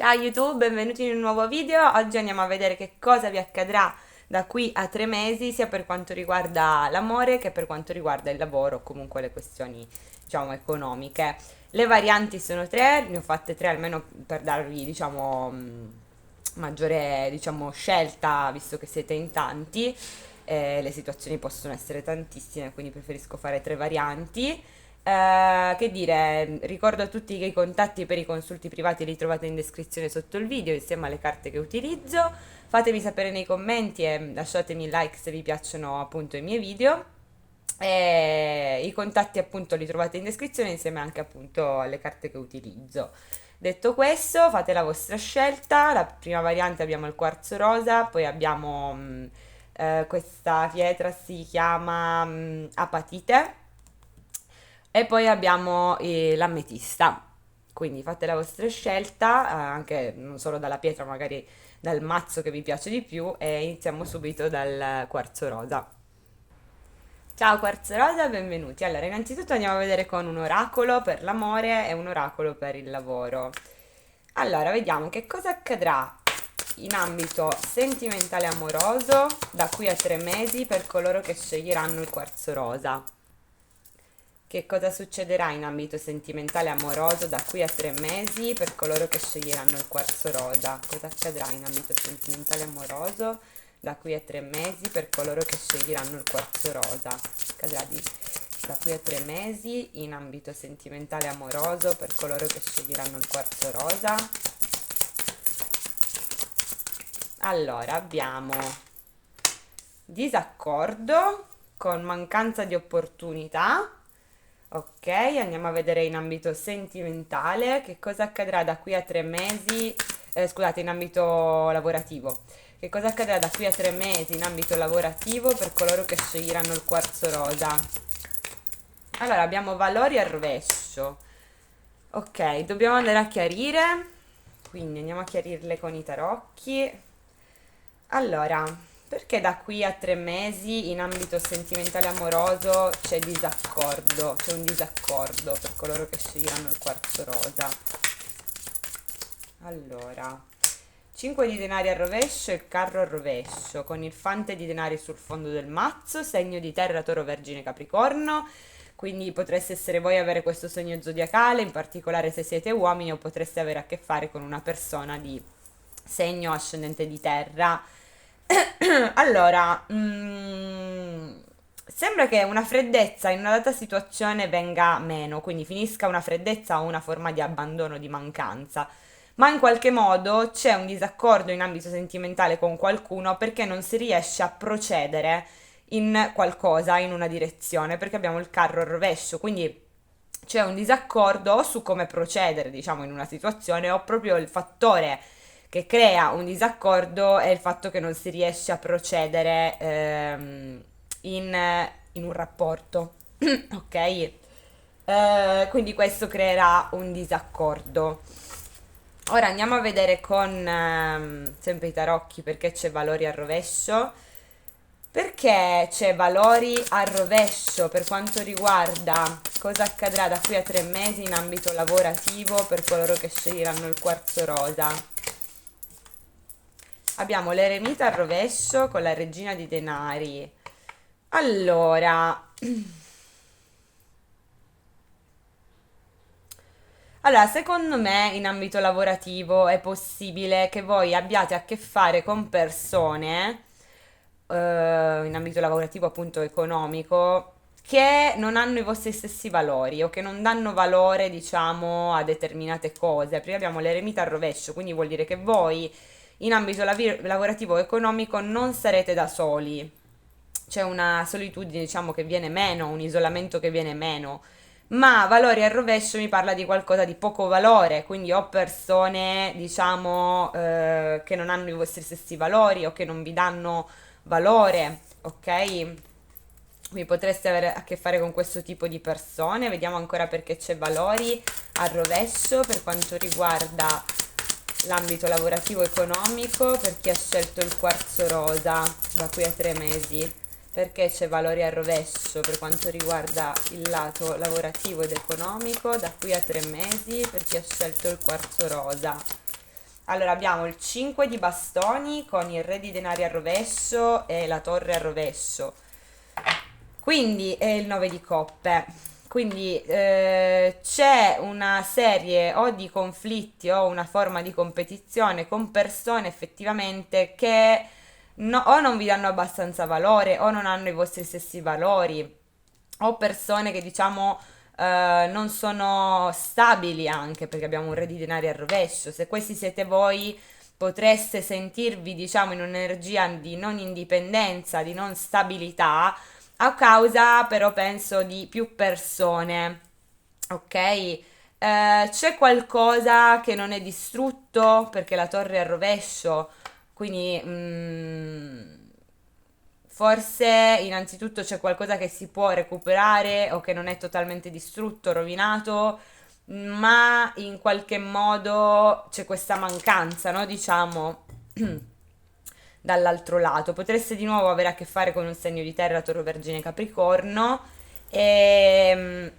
Ciao YouTube, benvenuti in un nuovo video. Oggi andiamo a vedere che cosa vi accadrà da qui a 3 mesi, sia per quanto riguarda l'amore che per quanto riguarda il lavoro o comunque le questioni, diciamo, economiche. Le varianti sono tre, ne ho fatte tre almeno per darvi, diciamo, maggiore, diciamo, scelta, visto che siete in tanti. Le situazioni possono essere tantissime, quindi preferisco fare tre varianti. Che dire, ricordo a tutti che i contatti per i consulti privati li trovate in descrizione sotto il video insieme alle carte che utilizzo. Fatemi sapere nei commenti e lasciatemi like se vi piacciono appunto i miei video. E i contatti appunto li trovate in descrizione insieme anche appunto alle carte che utilizzo. Detto questo, fate la vostra scelta. La prima variante abbiamo il quarzo rosa, poi abbiamo questa pietra si chiama apatite e poi abbiamo l'ametista. Quindi fate la vostra scelta, anche non solo dalla pietra, magari dal mazzo che vi piace di più e iniziamo subito dal quarzo rosa. Ciao Quarzo Rosa, benvenuti. Allora, innanzitutto andiamo a vedere con un oracolo per l'amore e un oracolo per il lavoro. Allora, vediamo che cosa accadrà in ambito sentimentale amoroso da qui a 3 mesi per coloro che sceglieranno il quarzo rosa. Che cosa succederà in ambito sentimentale amoroso da qui a 3 mesi per coloro che sceglieranno il quarzo rosa? Cosa accadrà in ambito sentimentale amoroso da qui a 3 mesi per coloro che sceglieranno il quarzo rosa? Accadrà da qui a 3 mesi in ambito sentimentale amoroso per coloro che sceglieranno il quarzo rosa. Allora, abbiamo disaccordo con mancanza di opportunità. Ok, andiamo a vedere in ambito sentimentale che cosa accadrà da qui a 3 mesi, scusate, in ambito lavorativo. Che cosa accadrà da qui a 3 mesi in ambito lavorativo per coloro che sceglieranno il quarzo rosa? Allora, abbiamo valori al rovescio. Ok, dobbiamo andare a chiarire, quindi andiamo a chiarirle con i tarocchi. Allora, perché da qui a 3 mesi in ambito sentimentale amoroso c'è disaccordo, c'è un disaccordo per coloro che sceglieranno il quarzo rosa? Allora, 5 di denari al rovescio e il carro al rovescio, con il fante di denari sul fondo del mazzo, segno di terra, toro, vergine, capricorno. Quindi potreste essere voi a avere questo segno zodiacale, in particolare se siete uomini, o potreste avere a che fare con una persona di segno ascendente di terra. Allora, sembra che una freddezza in una data situazione venga meno, quindi finisca una freddezza o una forma di abbandono, di mancanza, ma in qualche modo c'è un disaccordo in ambito sentimentale con qualcuno perché non si riesce a procedere in qualcosa, in una direzione, perché abbiamo il carro al rovescio, quindi c'è un disaccordo o su come procedere, diciamo, in una situazione o proprio il fattore che crea un disaccordo è il fatto che non si riesce a procedere in un rapporto, ok? Quindi questo creerà un disaccordo. Ora andiamo a vedere con sempre i tarocchi perché c'è valori al rovescio. Perché c'è valori al rovescio per quanto riguarda cosa accadrà da qui a 3 mesi in ambito lavorativo per coloro che sceglieranno il quarzo rosa. Abbiamo l'eremita al rovescio con la regina di denari. Allora, secondo me in ambito lavorativo è possibile che voi abbiate a che fare con persone, in ambito lavorativo appunto economico, che non hanno i vostri stessi valori o che non danno valore, diciamo, a determinate cose. Perché abbiamo l'eremita al rovescio, quindi vuol dire che voi in ambito lavorativo o economico non sarete da soli. C'è una solitudine, diciamo, che viene meno, un isolamento che viene meno. Ma valori al rovescio mi parla di qualcosa di poco valore, quindi o persone, diciamo, che non hanno i vostri stessi valori o che non vi danno valore, ok? Quindi potreste avere a che fare con questo tipo di persone. Vediamo ancora perché c'è valori al rovescio per quanto riguarda l'ambito lavorativo economico, per chi ha scelto il quarzo rosa da qui a 3 mesi, perché c'è valori al rovescio per quanto riguarda il lato lavorativo ed economico da qui a 3 mesi, per chi ha scelto il quarzo rosa. Allora abbiamo il 5 di bastoni con il re di denari al rovescio e la torre al rovescio. Quindi è il 9 di coppe. Quindi c'è una serie o di conflitti o una forma di competizione con persone effettivamente che o non vi danno abbastanza valore o non hanno i vostri stessi valori o persone che diciamo non sono stabili anche perché abbiamo un re di denari al rovescio. Se questi siete voi, potreste sentirvi, diciamo, in un'energia di non indipendenza, di non stabilità, a causa però penso di più persone, ok? C'è qualcosa che non è distrutto perché la torre è al rovescio, quindi forse innanzitutto c'è qualcosa che si può recuperare o che non è totalmente distrutto, rovinato, ma in qualche modo c'è questa mancanza, no? Diciamo, dall'altro lato. Potreste di nuovo avere a che fare con un segno di terra, Toro, Vergine, Capricorno e,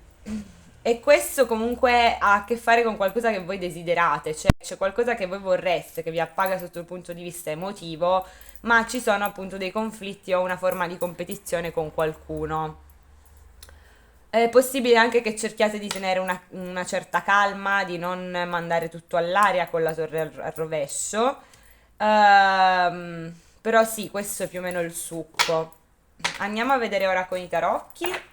e questo comunque ha a che fare con qualcosa che voi desiderate, cioè c'è qualcosa che voi vorreste, che vi appaga sotto il punto di vista emotivo, ma ci sono appunto dei conflitti o una forma di competizione con qualcuno. È possibile anche che cerchiate di tenere una certa calma, di non mandare tutto all'aria con la torre al rovescio. Però sì, questo è più o meno il succo. Andiamo a vedere ora con i tarocchi.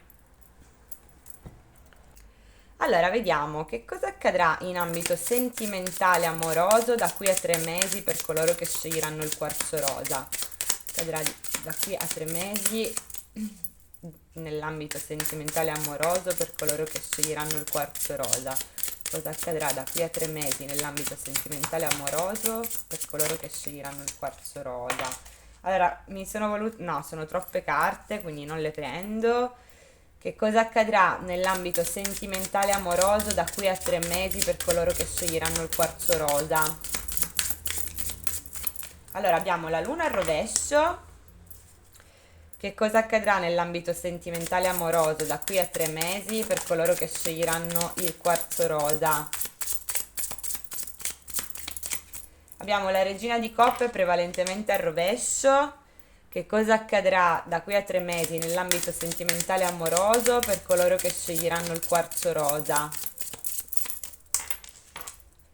Allora, vediamo che cosa accadrà in ambito sentimentale amoroso da qui a 3 mesi per coloro che sceglieranno il quarzo rosa. Accadrà da qui a 3 mesi nell'ambito sentimentale amoroso per coloro che sceglieranno il quarzo rosa. Cosa accadrà da qui a 3 mesi nell'ambito sentimentale amoroso per coloro che sceglieranno il quarzo rosa? Allora, mi sono voluto... No, sono troppe carte, quindi non le prendo. Che cosa accadrà nell'ambito sentimentale amoroso da qui a 3 mesi per coloro che sceglieranno il quarzo rosa? Allora, abbiamo la luna al rovescio. Che cosa accadrà nell'ambito sentimentale amoroso da qui a 3 mesi per coloro che sceglieranno il quarzo rosa? Abbiamo la regina di coppe prevalentemente al rovescio. Che cosa accadrà da qui a 3 mesi nell'ambito sentimentale amoroso per coloro che sceglieranno il quarzo rosa?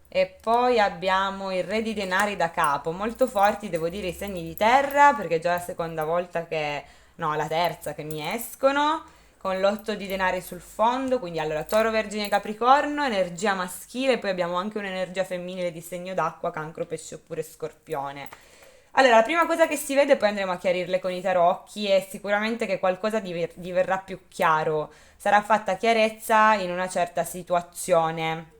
E poi abbiamo il re di denari da capo, molto forti devo dire i segni di terra, perché è già la seconda volta che, no, la terza che mi escono, con l'otto di denari sul fondo, quindi allora Toro, Vergine, Capricorno, energia maschile, poi abbiamo anche un'energia femminile di segno d'acqua, Cancro, Pesce oppure Scorpione. Allora, la prima cosa che si vede, poi andremo a chiarirle con i tarocchi, è sicuramente che qualcosa diverrà più chiaro, sarà fatta chiarezza in una certa situazione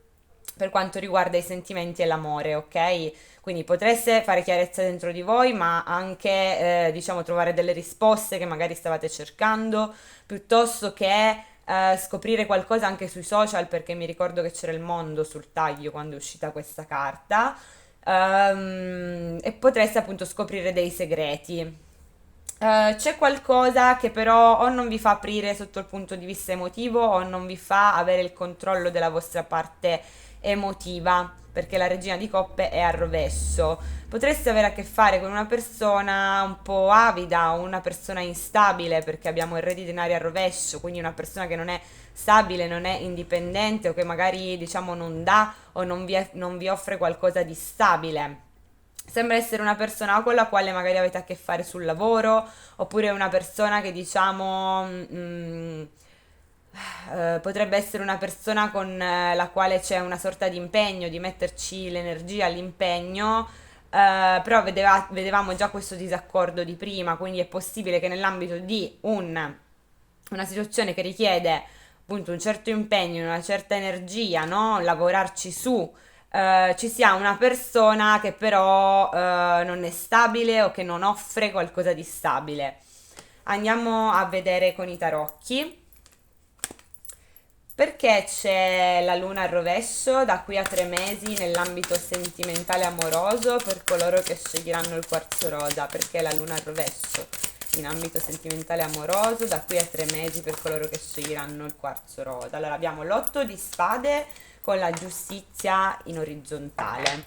per quanto riguarda i sentimenti e l'amore, ok? Quindi potreste fare chiarezza dentro di voi, ma anche, diciamo, trovare delle risposte che magari stavate cercando, piuttosto che scoprire qualcosa anche sui social, perché mi ricordo che c'era il mondo sul taglio quando è uscita questa carta. E potreste appunto scoprire dei segreti. C'è qualcosa che però o non vi fa aprire sotto il punto di vista emotivo o non vi fa avere il controllo della vostra parte emotiva, perché la regina di coppe è al rovescio. Potreste avere a che fare con una persona un po' avida o una persona instabile, perché abbiamo il re di denari al rovescio, quindi una persona che non è stabile, non è indipendente o che magari diciamo non dà o non vi offre qualcosa di stabile. Sembra essere una persona con la quale magari avete a che fare sul lavoro, oppure una persona che diciamo potrebbe essere una persona con la quale c'è una sorta di impegno, di metterci l'energia, l'impegno, però vedevamo già questo disaccordo di prima, quindi è possibile che nell'ambito di una situazione che richiede appunto un certo impegno, una certa energia, no? Lavorarci su, ci sia una persona che però non è stabile o che non offre qualcosa di stabile. Andiamo a vedere con i tarocchi. Perché c'è la luna al rovescio da qui a 3 mesi nell'ambito sentimentale amoroso per coloro che sceglieranno il quarzo rosa? Perché la luna al rovescio in ambito sentimentale amoroso da qui a 3 mesi per coloro che sceglieranno il quarzo rosa? Allora abbiamo l'otto di spade con la giustizia in orizzontale.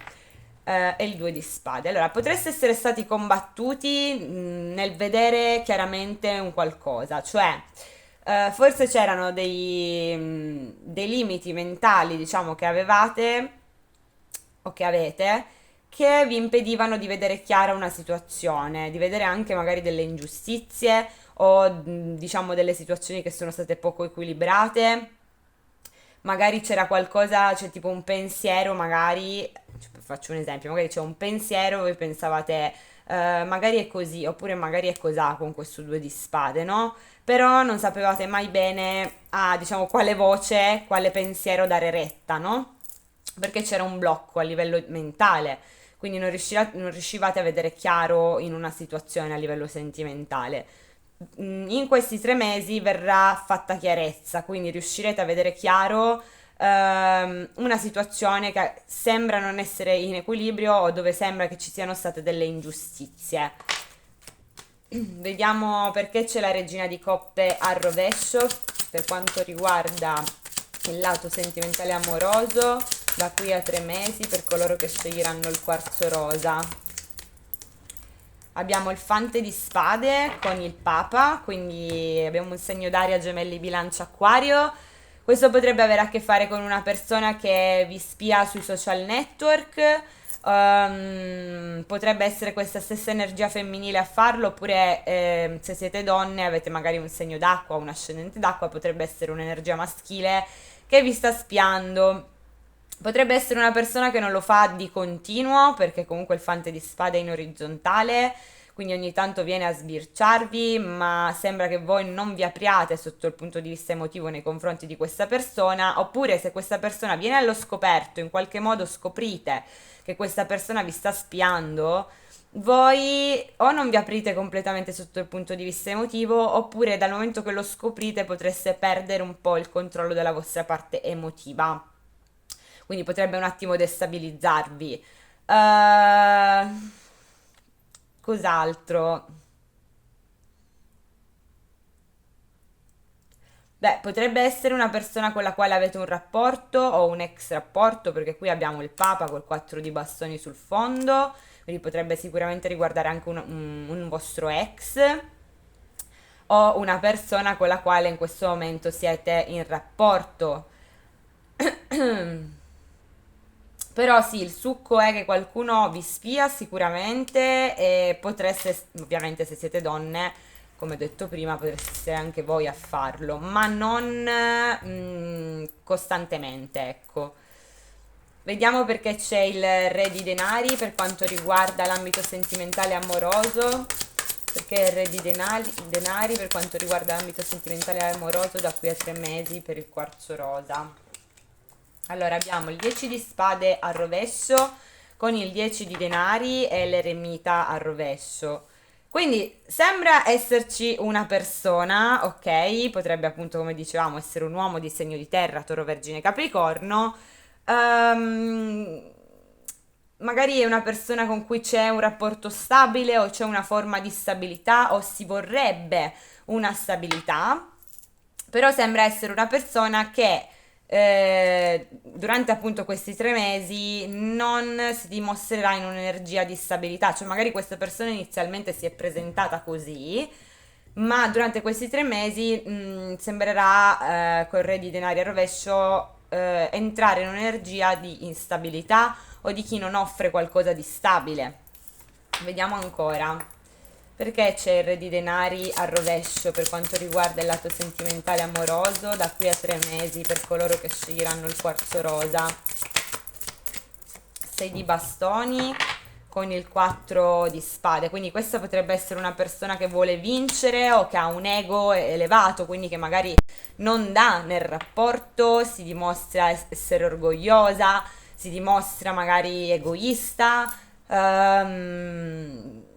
e il 2 di spade. Allora, potreste essere stati combattuti nel vedere chiaramente un qualcosa, cioè forse c'erano dei limiti mentali, diciamo, che avevate o che avete, che vi impedivano di vedere chiara una situazione, di vedere anche magari delle ingiustizie o diciamo delle situazioni che sono state poco equilibrate. Magari c'era qualcosa, c'è tipo un pensiero, magari, faccio un esempio, magari c'è un pensiero, voi pensavate, magari è così, oppure magari è cosà con questo 2 di spade, no? Però non sapevate mai bene a, diciamo, quale voce, quale pensiero dare retta, no? Perché c'era un blocco a livello mentale, quindi non riuscivate a vedere chiaro in una situazione a livello sentimentale. In questi 3 mesi verrà fatta chiarezza, quindi riuscirete a vedere chiaro una situazione che sembra non essere in equilibrio o dove sembra che ci siano state delle ingiustizie. Vediamo perché c'è la regina di coppe al rovescio per quanto riguarda il lato sentimentale amoroso da qui a 3 mesi per coloro che sceglieranno il quarzo rosa. Abbiamo il fante di spade con il papa, quindi abbiamo un segno d'aria, gemelli, bilancia, acquario. Questo potrebbe avere a che fare con una persona che vi spia sui social network, potrebbe essere questa stessa energia femminile a farlo, oppure se siete donne avete magari un segno d'acqua, un ascendente d'acqua, potrebbe essere un'energia maschile che vi sta spiando. Potrebbe essere una persona che non lo fa di continuo, perché comunque il fante di spade è in orizzontale, quindi ogni tanto viene a sbirciarvi, ma sembra che voi non vi apriate sotto il punto di vista emotivo nei confronti di questa persona, oppure se questa persona viene allo scoperto, in qualche modo scoprite che questa persona vi sta spiando, voi o non vi aprite completamente sotto il punto di vista emotivo, oppure dal momento che lo scoprite potreste perdere un po' il controllo della vostra parte emotiva. Quindi potrebbe un attimo destabilizzarvi. Cos'altro? Beh, potrebbe essere una persona con la quale avete un rapporto o un ex rapporto, perché qui abbiamo il Papa col 4 di bastoni sul fondo, quindi potrebbe sicuramente riguardare anche un vostro ex o una persona con la quale in questo momento siete in rapporto. Però sì, il succo è che qualcuno vi spia sicuramente e potreste, ovviamente se siete donne, come ho detto prima, potreste essere anche voi a farlo, ma non costantemente, ecco. Vediamo perché c'è il re di denari per quanto riguarda l'ambito sentimentale amoroso. Perché il re di denari per quanto riguarda l'ambito sentimentale amoroso da qui a 3 mesi per il quarzo rosa. Allora abbiamo il 10 di spade al rovescio con il 10 di denari e l'eremita al rovescio. Quindi sembra esserci una persona, ok? Potrebbe appunto, come dicevamo, essere un uomo di segno di terra, Toro, Vergine, Capricorno. Ehm, Magari è una persona con cui c'è un rapporto stabile o c'è una forma di stabilità o si vorrebbe una stabilità, però sembra essere una persona che durante appunto questi 3 mesi non si dimostrerà in un'energia di stabilità, cioè magari questa persona inizialmente si è presentata così, ma durante questi 3 mesi sembrerà col re di denari a rovescio entrare in un'energia di instabilità o di chi non offre qualcosa di stabile. Vediamo ancora. Perché c'è il re di denari al rovescio per quanto riguarda il lato sentimentale amoroso da qui a 3 mesi per coloro che sceglieranno il quarzo rosa? 6 di bastoni con il 4 di spade, quindi questa potrebbe essere una persona che vuole vincere o che ha un ego elevato, quindi che magari non dà nel rapporto, si dimostra essere orgogliosa, si dimostra magari egoista,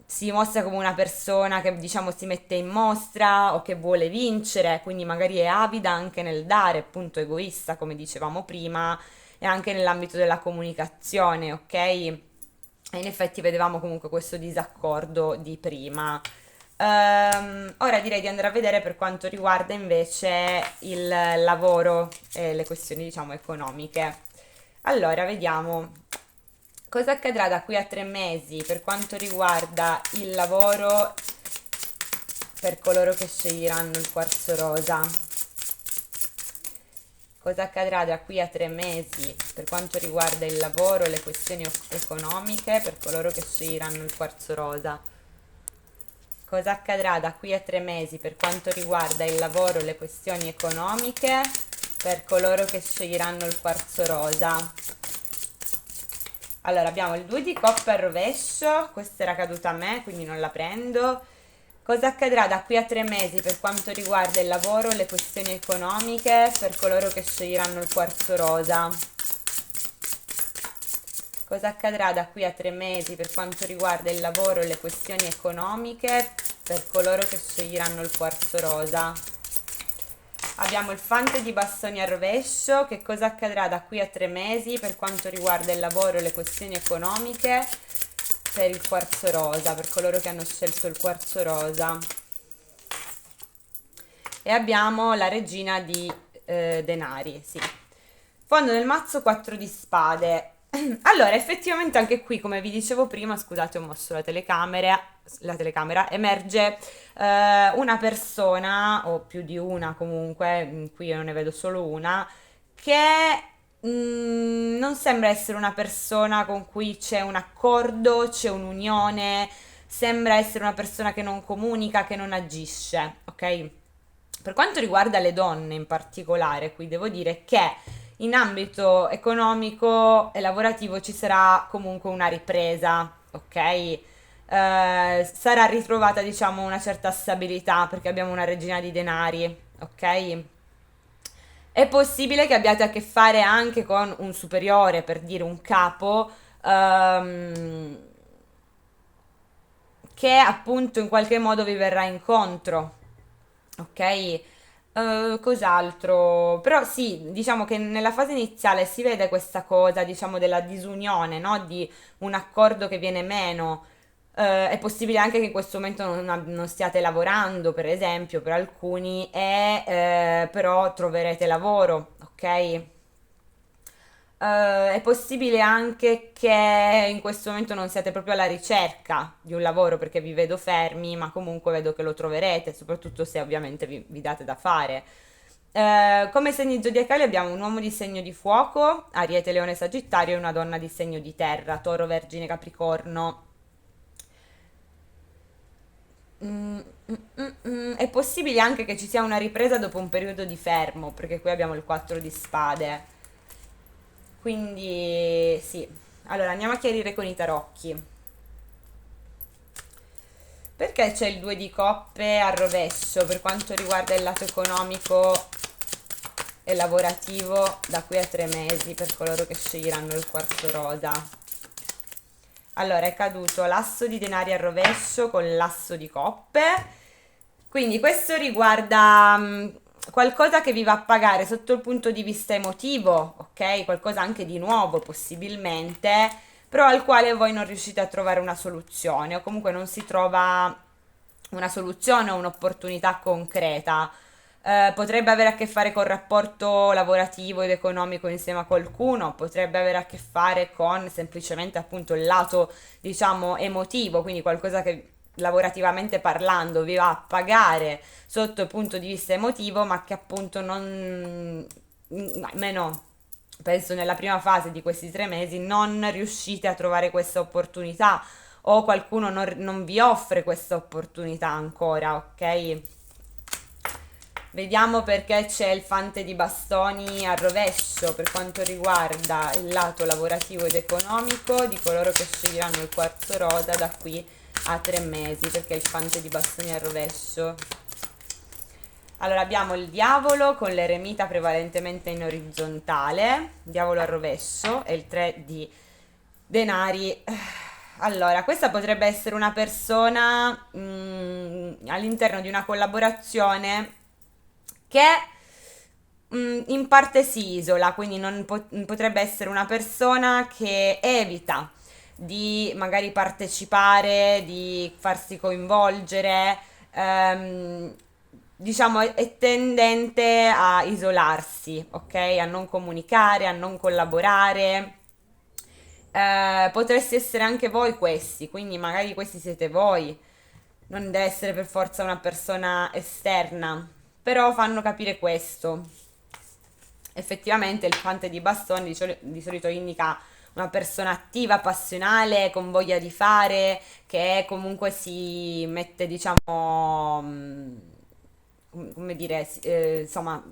si dimostra come una persona che diciamo si mette in mostra o che vuole vincere, quindi magari è avida anche nel dare, appunto egoista come dicevamo prima, e anche nell'ambito della comunicazione, ok? E in effetti vedevamo comunque questo disaccordo di prima. Ora direi di andare a vedere per quanto riguarda invece il lavoro e le questioni, diciamo, economiche. Allora, vediamo. Cosa accadrà da qui a 3 mesi per quanto riguarda il lavoro per coloro che sceglieranno il quarzo rosa? Cosa accadrà da qui a 3 mesi per quanto riguarda il lavoro e le questioni economiche per coloro che sceglieranno il quarzo rosa? Cosa accadrà da qui a 3 mesi per quanto riguarda il lavoro e le questioni economiche per coloro che sceglieranno il quarzo rosa? Allora, abbiamo il 2 di coppe al rovescio, questa era caduta a me, quindi non la prendo. Cosa accadrà da qui a 3 mesi per quanto riguarda il lavoro e le questioni economiche per coloro che sceglieranno il quarzo rosa? Cosa accadrà da qui a 3 mesi per quanto riguarda il lavoro e le questioni economiche per coloro che sceglieranno il quarzo rosa? Abbiamo il fante di bastoni al rovescio. Che cosa accadrà da qui a 3 mesi per quanto riguarda il lavoro e le questioni economiche per il quarzo rosa, per coloro che hanno scelto il quarzo rosa? E abbiamo la regina di denari, sì. Fondo del mazzo 4 di spade. Allora, effettivamente anche qui, come vi dicevo prima, scusate, ho mosso la telecamera, emerge una persona, o più di una comunque, qui io non ne vedo solo una, che non sembra essere una persona con cui c'è un accordo, c'è un'unione, sembra essere una persona che non comunica, che non agisce, ok? Per quanto riguarda le donne in particolare, qui devo dire che in ambito economico e lavorativo ci sarà comunque una ripresa, ok? Sarà ritrovata, diciamo, una certa stabilità perché abbiamo una regina di denari, ok? È possibile che abbiate a che fare anche con un superiore, per dire un capo, ehm, che appunto in qualche modo vi verrà incontro, ok? Cos'altro? Però sì, diciamo che nella fase iniziale si vede questa cosa, diciamo, della disunione, no? Di un accordo che viene meno. È possibile anche che in questo momento non stiate lavorando, per esempio, per alcuni, e però troverete lavoro, ok? È possibile anche che in questo momento non siate proprio alla ricerca di un lavoro perché vi vedo fermi, ma comunque vedo che lo troverete, soprattutto se ovviamente vi date da fare. Come segni zodiacali abbiamo un uomo di segno di fuoco, Ariete, Leone, Sagittario e una donna di segno di terra, Toro, Vergine, Capricorno. È possibile anche che ci sia una ripresa dopo un periodo di fermo, perché qui abbiamo il 4 di spade. Quindi sì. Allora andiamo a chiarire con i tarocchi. Perché c'è il 2 di coppe al rovescio per quanto riguarda il lato economico e lavorativo da qui a 3 mesi per coloro che sceglieranno il quarzo rosa? Allora è caduto l'asso di denari al rovescio con l'asso di coppe. Quindi questo riguarda qualcosa che vi va a pagare sotto il punto di vista emotivo, ok? Qualcosa anche di nuovo possibilmente, però al quale voi non riuscite a trovare una soluzione o comunque non si trova una soluzione o un'opportunità concreta. Potrebbe avere a che fare col rapporto lavorativo ed economico insieme a qualcuno, potrebbe avere a che fare con semplicemente appunto il lato, diciamo, emotivo, quindi qualcosa che lavorativamente parlando vi va a pagare sotto il punto di vista emotivo, ma che appunto non, almeno penso nella prima fase di questi 3 mesi, non riuscite a trovare questa opportunità o qualcuno non vi offre questa opportunità ancora, ok? Vediamo perché c'è il fante di bastoni al rovescio per quanto riguarda il lato lavorativo ed economico di coloro che sceglieranno il quarzo rosa da qui a 3 mesi, perché il fante di bastoni al rovescio. Allora abbiamo il diavolo con l'eremita prevalentemente in orizzontale, diavolo al rovescio e il 3 di denari. Allora, questa potrebbe essere una persona all'interno di una collaborazione che in parte si isola, quindi non potrebbe essere una persona che evita di magari partecipare, di farsi coinvolgere, diciamo è tendente a isolarsi, ok? A non comunicare, a non collaborare Potreste essere anche voi questi, quindi magari questi siete voi, non deve essere per forza una persona esterna, però fanno capire questo. Effettivamente il fante di bastoni di solito indica una persona attiva, passionale, con voglia di fare, che comunque si mette, diciamo, come dire, insomma,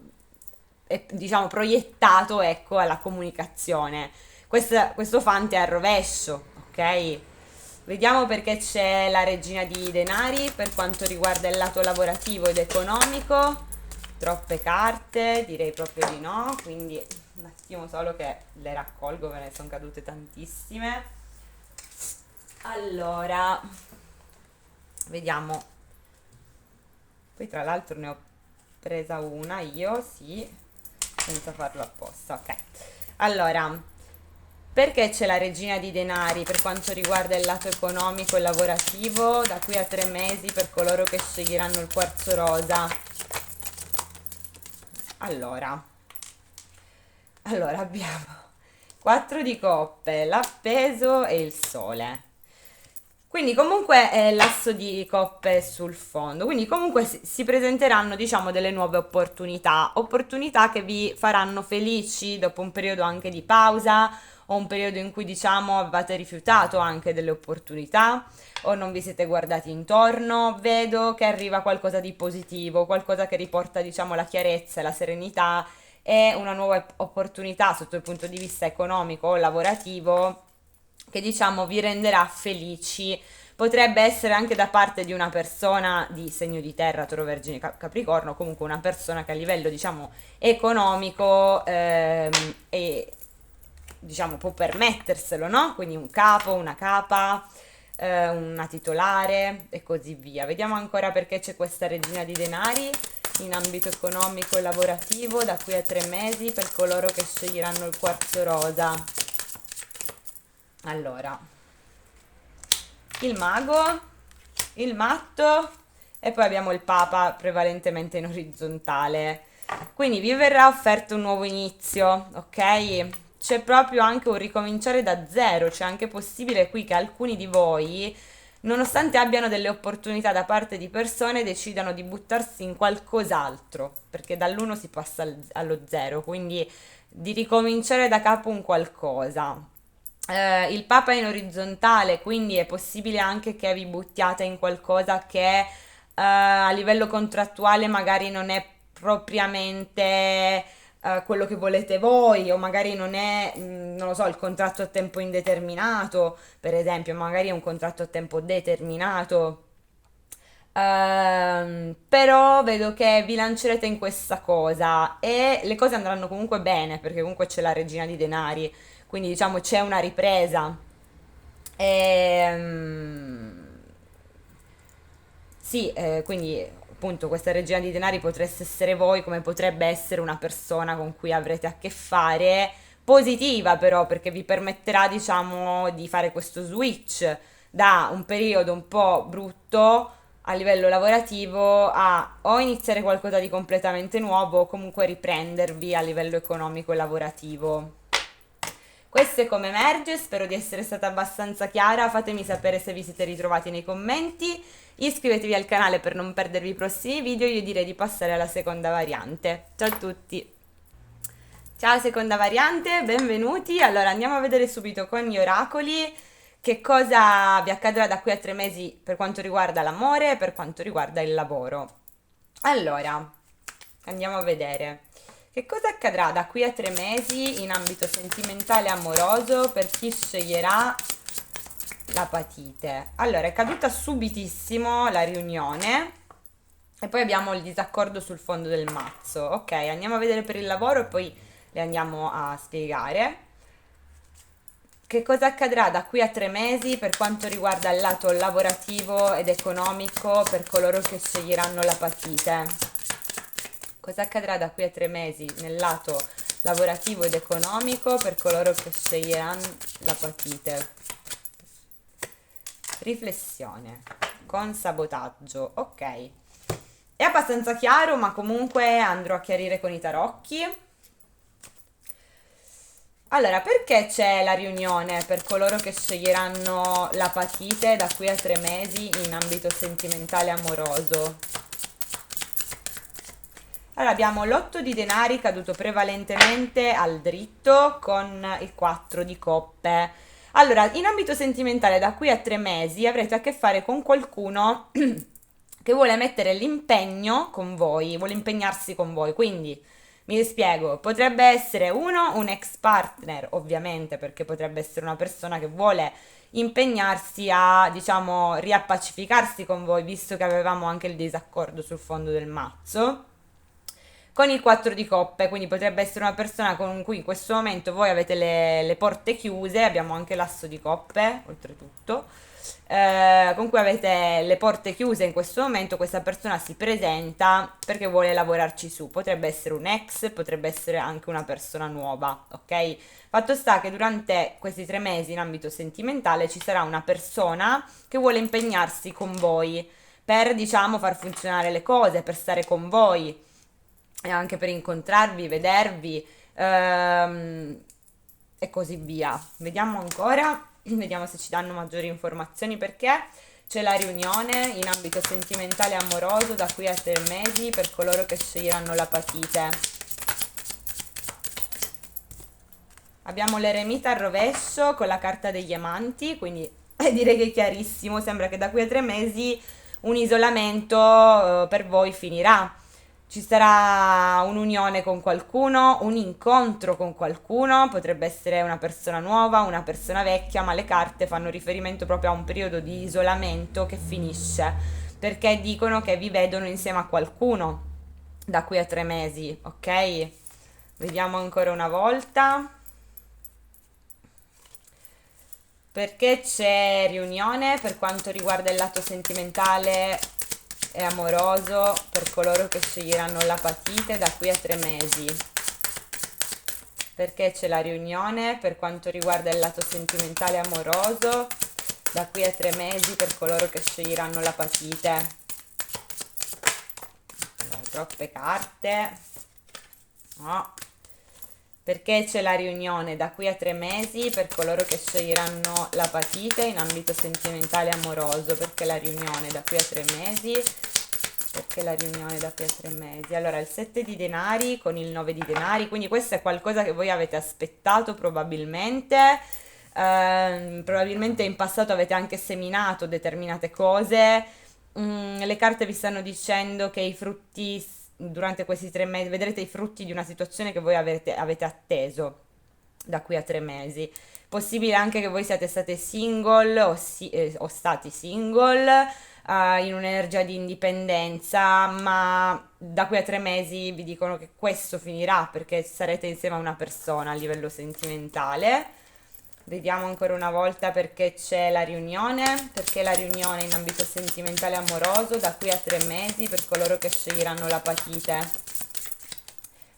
è, diciamo, proiettato, ecco, alla comunicazione. Questo fante è al rovescio, ok? Vediamo perché c'è la regina di denari per quanto riguarda il lato lavorativo ed economico. Troppe carte, direi proprio di no, quindi un attimo solo che le raccolgo, ve ne sono cadute tantissime. Allora, vediamo. Poi tra l'altro ne ho presa una io, sì, senza farlo apposta, ok. Allora, perché c'è la regina di denari per quanto riguarda il lato economico e lavorativo da qui a 3 mesi per coloro che sceglieranno il quarzo rosa? Allora, allora abbiamo 4 di coppe, l'appeso e il sole. Quindi comunque è l'asso di coppe sul fondo, quindi comunque si presenteranno, diciamo, delle nuove opportunità, opportunità che vi faranno felici dopo un periodo anche di pausa o un periodo in cui, diciamo, avete rifiutato anche delle opportunità o non vi siete guardati intorno. Vedo che arriva qualcosa di positivo, qualcosa che riporta, diciamo, la chiarezza e la serenità e una nuova opportunità sotto il punto di vista economico o lavorativo che, diciamo, vi renderà felici. Potrebbe essere anche da parte di una persona di segno di terra, Toro, Vergine, Capricorno, comunque una persona che a livello, diciamo, economico e, diciamo, può permetterselo, no? Quindi un capo, una capa, una titolare e così via. Vediamo ancora perché c'è questa regina di denari in ambito economico e lavorativo da qui a 3 mesi per coloro che sceglieranno il quarzo rosa. Allora, il mago, il matto e poi abbiamo il papa prevalentemente in orizzontale. Quindi vi verrà offerto un nuovo inizio, ok? C'è proprio anche un ricominciare da zero, c'è anche possibile qui che alcuni di voi, nonostante abbiano delle opportunità da parte di persone, decidano di buttarsi in qualcos'altro, perché dall'uno si passa allo zero, quindi di ricominciare da capo un qualcosa. Il Papa è in orizzontale, quindi è possibile anche che vi buttiate in qualcosa che a livello contrattuale magari non è propriamente quello che volete voi, o magari non è, non lo so, il contratto a tempo indeterminato, per esempio, magari è un contratto a tempo determinato. Però vedo che vi lancerete in questa cosa e le cose andranno comunque bene perché comunque c'è la regina di denari, quindi diciamo c'è una ripresa. Ehm, sì, quindi appunto questa regina di denari potreste essere voi, come potrebbe essere una persona con cui avrete a che fare, positiva però, perché vi permetterà, diciamo, di fare questo switch da un periodo un po' brutto a livello lavorativo a o iniziare qualcosa di completamente nuovo o comunque riprendervi a livello economico e lavorativo. Questo è come emerge, spero di essere stata abbastanza chiara, fatemi sapere se vi siete ritrovati nei commenti, iscrivetevi al canale per non perdervi i prossimi video, io direi di passare alla seconda variante. Ciao a tutti! Ciao seconda variante, benvenuti. Allora andiamo a vedere subito con gli oracoli che cosa vi accadrà da qui a 3 mesi per quanto riguarda l'amore e per quanto riguarda il lavoro. Allora, andiamo a vedere. Che cosa accadrà da qui a 3 mesi in ambito sentimentale e amoroso per chi sceglierà l'apatite? Allora, è caduta subitissimo la riunione e poi abbiamo il disaccordo sul fondo del mazzo. Ok, andiamo a vedere per il lavoro e poi le andiamo a spiegare. Che cosa accadrà da qui a 3 mesi per quanto riguarda il lato lavorativo ed economico per coloro che sceglieranno l'apatite? Cosa accadrà da qui a 3 mesi nel lato lavorativo ed economico per coloro che sceglieranno l'apatite? Riflessione con sabotaggio, ok. È abbastanza chiaro, ma comunque andrò a chiarire con i tarocchi. Allora, perché c'è la riunione per coloro che sceglieranno l'apatite da qui a 3 mesi in ambito sentimentale amoroso? Allora, abbiamo l'8 di denari caduto prevalentemente al dritto con il 4 di coppe. Allora, in ambito sentimentale da qui a 3 mesi avrete a che fare con qualcuno che vuole mettere l'impegno con voi, vuole impegnarsi con voi. Quindi, mi spiego, potrebbe essere uno, un ex partner, ovviamente, perché potrebbe essere una persona che vuole impegnarsi a, diciamo, riappacificarsi con voi, visto che avevamo anche il disaccordo sul fondo del mazzo con il 4 di coppe, quindi potrebbe essere una persona con cui in questo momento voi avete le porte chiuse, abbiamo anche l'asso di coppe, oltretutto, con cui avete le porte chiuse in questo momento, questa persona si presenta perché vuole lavorarci su, potrebbe essere un ex, potrebbe essere anche una persona nuova, ok? Fatto sta che durante questi 3 mesi in ambito sentimentale ci sarà una persona che vuole impegnarsi con voi per, diciamo, far funzionare le cose, per stare con voi e anche per incontrarvi, vedervi e così via. Vediamo ancora, vediamo se ci danno maggiori informazioni perché c'è la riunione in ambito sentimentale e amoroso da qui a 3 mesi per coloro che sceglieranno l'apatite. Abbiamo l'eremita al rovescio con la carta degli amanti, quindi direi che è chiarissimo, sembra che da qui a 3 mesi un isolamento per voi finirà. Ci sarà un'unione con qualcuno, un incontro con qualcuno, potrebbe essere una persona nuova, una persona vecchia, ma le carte fanno riferimento proprio a un periodo di isolamento che finisce, perché dicono che vi vedono insieme a qualcuno da qui a 3 mesi, ok? Vediamo ancora una volta. Perché c'è riunione per quanto riguarda il lato sentimentale e amoroso per coloro che sceglieranno l'apatite da qui a 3 mesi. Perché c'è la riunione per quanto riguarda il lato sentimentale e amoroso da qui a 3 mesi per coloro che sceglieranno l'apatite. Allora, troppe carte. No. Perché c'è la riunione da qui a 3 mesi per coloro che sceglieranno l'apatite in ambito sentimentale e amoroso? Perché la riunione da qui a 3 mesi? Perché la riunione da qui a 3 mesi? Allora, il 7 di denari con il 9 di denari, quindi questo è qualcosa che voi avete aspettato probabilmente. Probabilmente in passato avete anche seminato determinate cose. Le carte vi stanno dicendo che i frutti durante questi 3 mesi, vedrete i frutti di una situazione che voi avete atteso da qui a 3 mesi. Possibile anche che voi siate state single o stati single in un'energia di indipendenza, ma da qui a 3 mesi vi dicono che questo finirà perché sarete insieme a una persona a livello sentimentale. Vediamo ancora una volta perché c'è la riunione, perché la riunione in ambito sentimentale e amoroso da qui a 3 mesi per coloro che sceglieranno l'apatite.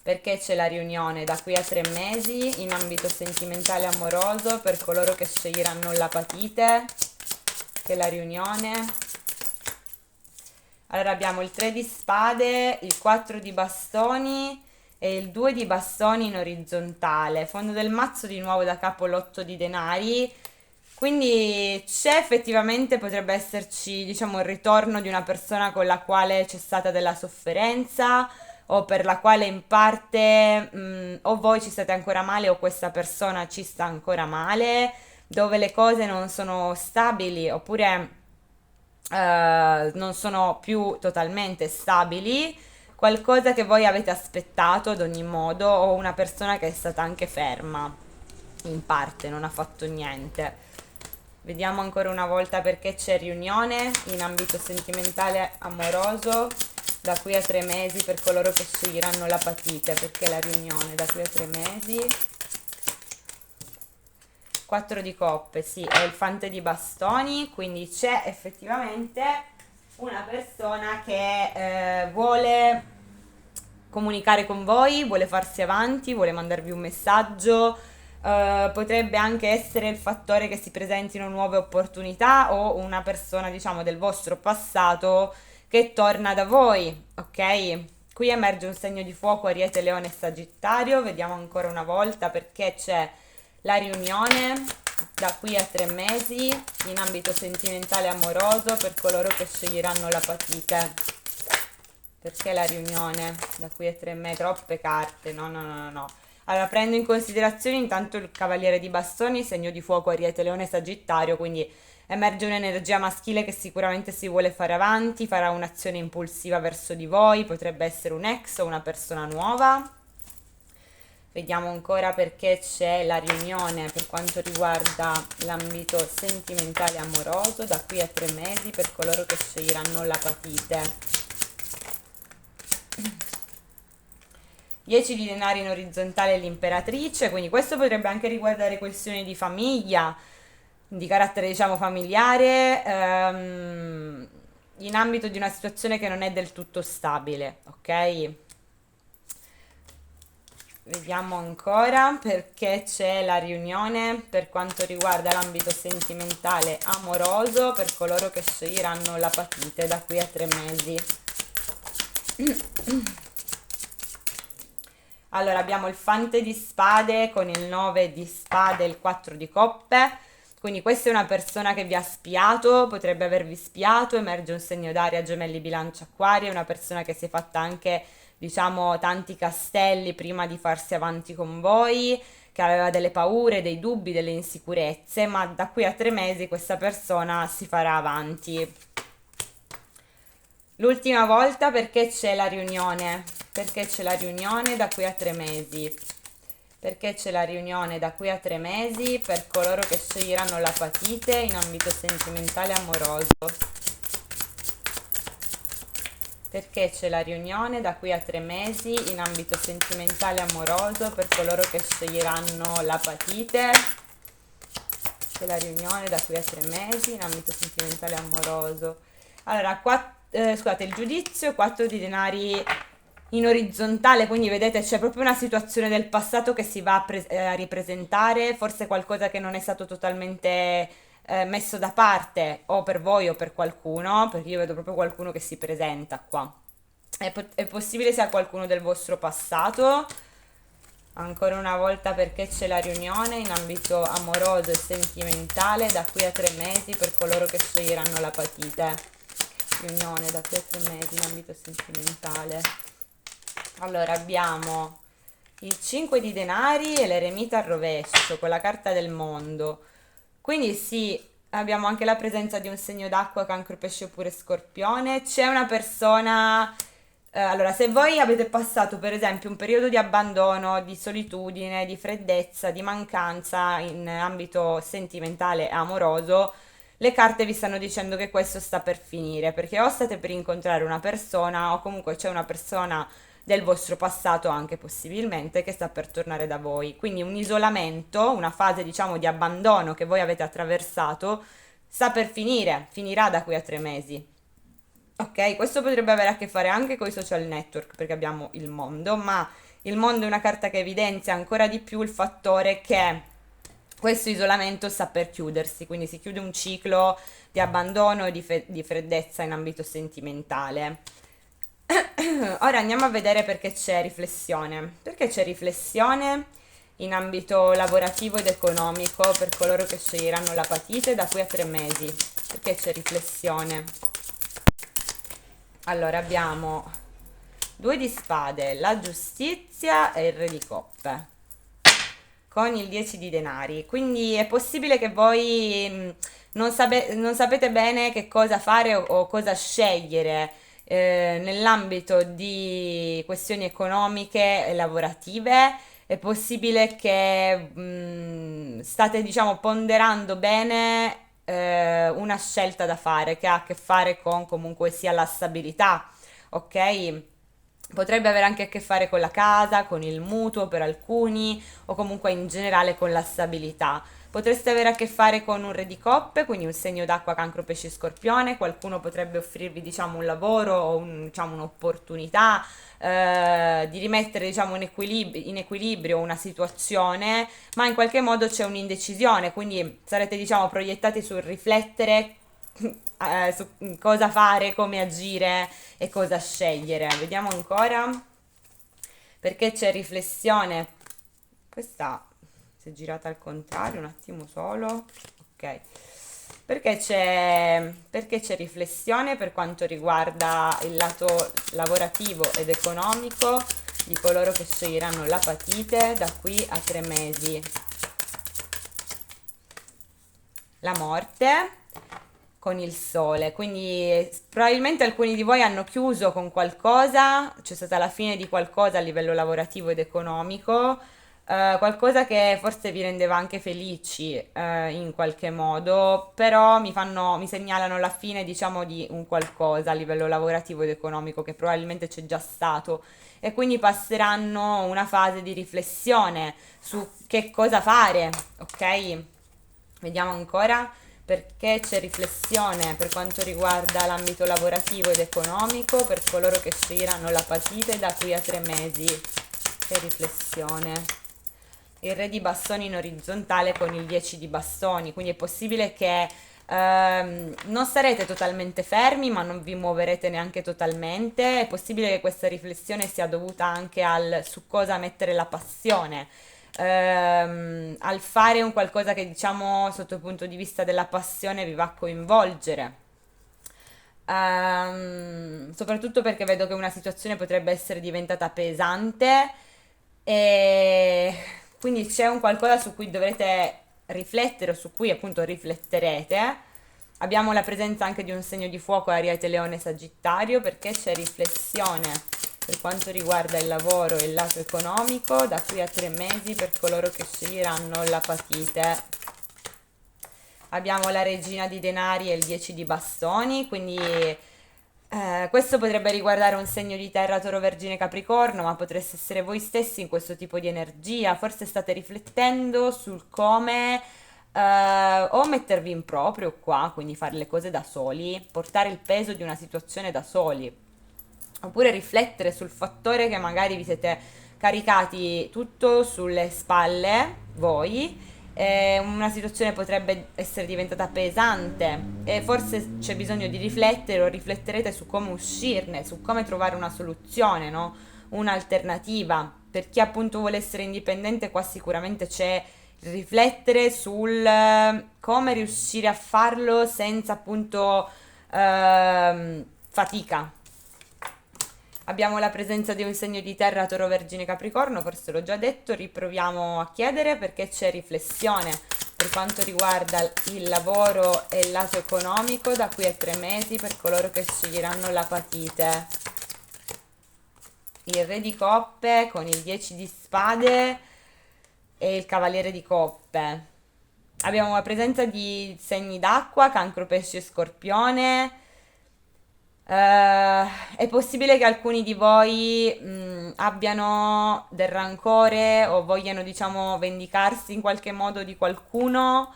Perché c'è la riunione da qui a 3 mesi in ambito sentimentale e amoroso per coloro che sceglieranno l'apatite. Che la riunione. Allora abbiamo il 3 di spade, il 4 di bastoni e il 2 di bastoni in orizzontale. Fondo del mazzo di nuovo da capo l'8 di denari. Quindi c'è effettivamente, potrebbe esserci, diciamo, il ritorno di una persona con la quale c'è stata della sofferenza o per la quale in parte o voi ci state ancora male o questa persona ci sta ancora male, dove le cose non sono stabili oppure non sono più totalmente stabili, qualcosa che voi avete aspettato ad ogni modo o una persona che è stata anche ferma in parte, non ha fatto niente. Vediamo ancora una volta perché c'è riunione in ambito sentimentale amoroso da qui a 3 mesi per coloro che sceglieranno l'apatite. Perché la riunione da qui a 3 mesi? 4 di coppe, sì, è il fante di bastoni, quindi c'è effettivamente una persona che vuole comunicare con voi, vuole farsi avanti, vuole mandarvi un messaggio. Potrebbe anche essere il fattore che si presentino nuove opportunità o una persona, diciamo, del vostro passato che torna da voi, ok? Qui emerge un segno di fuoco, Ariete, Leone e Sagittario. Vediamo ancora una volta perché c'è la riunione da qui a 3 mesi in ambito sentimentale e amoroso per coloro che sceglieranno l'apatite. Perché la riunione da qui a 3 mesi? Troppe carte, no, no, no, no, no. Allora, prendo in considerazione intanto il Cavaliere di Bastoni, segno di fuoco, Ariete, Leone, Sagittario, quindi emerge un'energia maschile che sicuramente si vuole fare avanti, farà un'azione impulsiva verso di voi, potrebbe essere un ex o una persona nuova. Vediamo ancora perché c'è la riunione per quanto riguarda l'ambito sentimentale e amoroso da qui a 3 mesi per coloro che sceglieranno l'apatite. 10 di denari in orizzontale l'imperatrice, quindi questo potrebbe anche riguardare questioni di famiglia, di carattere diciamo familiare, in ambito di una situazione che non è del tutto stabile, ok? Vediamo ancora perché c'è la riunione per quanto riguarda l'ambito sentimentale amoroso per coloro che sceglieranno l'apatite da qui a 3 mesi. Allora abbiamo il Fante di Spade con il 9 di Spade e il 4 di Coppe. Quindi questa è una persona che vi ha spiato, potrebbe avervi spiato, emerge un segno d'aria, Gemelli, Bilancia, Acquario, è una persona che si è fatta anche, diciamo, tanti castelli prima di farsi avanti con voi, che aveva delle paure, dei dubbi, delle insicurezze, ma da qui a 3 mesi questa persona si farà avanti. L'ultima volta perché c'è la riunione? Perché c'è la riunione da qui a 3 mesi? Perché c'è la riunione da qui a 3 mesi per coloro che sceglieranno l'apatite in ambito sentimentale e amoroso. Perché c'è la riunione da qui a 3 mesi in ambito sentimentale e amoroso per coloro che sceglieranno l'apatite. C'è la riunione da qui a 3 mesi in ambito sentimentale e amoroso. Allora, scusate, il giudizio, 4 di denari in orizzontale, quindi vedete c'è proprio una situazione del passato che si va a ripresentare, forse qualcosa che non è stato totalmente messo da parte o per voi o per qualcuno, perché io vedo proprio qualcuno che si presenta qua. È possibile sia qualcuno del vostro passato, ancora una volta perché c'è la riunione in ambito amoroso e sentimentale da qui a 3 mesi per coloro che sceglieranno l'apatite. Riunione da qui a 3 mesi in ambito sentimentale. Allora abbiamo il 5 di denari e l'eremita al rovescio con la carta del mondo. Quindi sì, abbiamo anche la presenza di un segno d'acqua, cancro, pesce oppure scorpione. C'è una persona... allora, se voi avete passato per esempio un periodo di abbandono, di solitudine, di freddezza, di mancanza in ambito sentimentale e amoroso, le carte vi stanno dicendo che questo sta per finire, perché o state per incontrare una persona o comunque c'è una persona del vostro passato anche possibilmente che sta per tornare da voi. Quindi un isolamento, una fase diciamo di abbandono che voi avete attraversato sta per finire, finirà da qui a 3 mesi. Ok, questo potrebbe avere a che fare anche con i social network perché abbiamo il mondo, ma il mondo è una carta che evidenzia ancora di più il fattore che questo isolamento sta per chiudersi, quindi si chiude un ciclo di abbandono e di freddezza in ambito sentimentale. Ora andiamo a vedere perché c'è riflessione. Perché c'è riflessione in ambito lavorativo ed economico per coloro che sceglieranno l'apatite da qui a 3 mesi? Perché c'è riflessione? Allora abbiamo 2 di spade, la giustizia e il re di coppe con il 10 di denari. Quindi è possibile che voi non sapete bene che cosa fare o cosa scegliere nell'ambito di questioni economiche e lavorative. È possibile che state, diciamo, ponderando bene una scelta da fare che ha a che fare con comunque sia la stabilità, ok? Potrebbe avere anche a che fare con la casa, con il mutuo per alcuni o comunque in generale con la stabilità. Potreste avere a che fare con un re di coppe, quindi un segno d'acqua, cancro, pesci, scorpione. Qualcuno potrebbe offrirvi, diciamo, un lavoro o diciamo, un'opportunità di rimettere, diciamo, in equilibrio una situazione, ma in qualche modo c'è un'indecisione, quindi sarete, diciamo, proiettati sul riflettere su cosa fare, come agire e cosa scegliere. Vediamo ancora perché c'è riflessione. Questa si è girata al contrario, un attimo solo. Ok. Perché c'è riflessione per quanto riguarda il lato lavorativo ed economico di coloro che sceglieranno l'apatite da qui a 3 mesi. La morte con il sole, quindi probabilmente alcuni di voi hanno chiuso con qualcosa, c'è stata la fine di qualcosa a livello lavorativo ed economico, qualcosa che forse vi rendeva anche felici in qualche modo, però mi segnalano la fine, diciamo, di un qualcosa a livello lavorativo ed economico che probabilmente c'è già stato e quindi passeranno una fase di riflessione su che cosa fare, ok? Vediamo ancora perché c'è riflessione per quanto riguarda l'ambito lavorativo ed economico per coloro che sceglieranno l'apatite da qui a 3 mesi. Che riflessione. Il re di bastoni in orizzontale con il 10 di bastoni, quindi è possibile che non sarete totalmente fermi, ma non vi muoverete neanche totalmente. È possibile che questa riflessione sia dovuta anche al su cosa mettere la passione, al fare un qualcosa che diciamo sotto il punto di vista della passione vi va a coinvolgere. Soprattutto perché vedo che una situazione potrebbe essere diventata pesante e quindi c'è un qualcosa su cui dovrete riflettere o su cui appunto rifletterete. Abbiamo la presenza anche di un segno di fuoco, Ariete, Leone, Sagittario, perché c'è riflessione per quanto riguarda il lavoro e il lato economico da qui a 3 mesi per coloro che sceglieranno l'apatite. Abbiamo la regina di denari e il 10 di bastoni, quindi questo potrebbe riguardare un segno di terra, Toro, Vergine, Capricorno, ma potreste essere voi stessi in questo tipo di energia. Forse state riflettendo sul come o mettervi in proprio qua, quindi fare le cose da soli, portare il peso di una situazione da soli, oppure riflettere sul fattore che magari vi siete caricati tutto sulle spalle voi, una situazione potrebbe essere diventata pesante e forse c'è bisogno di riflettere o rifletterete su come uscirne, su come trovare una soluzione, no? Un'alternativa. Per chi appunto vuole essere indipendente, qua sicuramente c'è riflettere sul come riuscire a farlo senza appunto fatica. Abbiamo la presenza di un segno di terra, Toro, Vergine, Capricorno, forse l'ho già detto, riproviamo a chiedere perché c'è riflessione per quanto riguarda il lavoro e il lato economico da qui a 3 mesi per coloro che sceglieranno l'apatite. Il re di coppe con il 10 di spade e il cavaliere di coppe. Abbiamo la presenza di segni d'acqua, cancro, pesce e scorpione. È possibile che alcuni di voi abbiano del rancore o vogliano, diciamo, vendicarsi in qualche modo di qualcuno,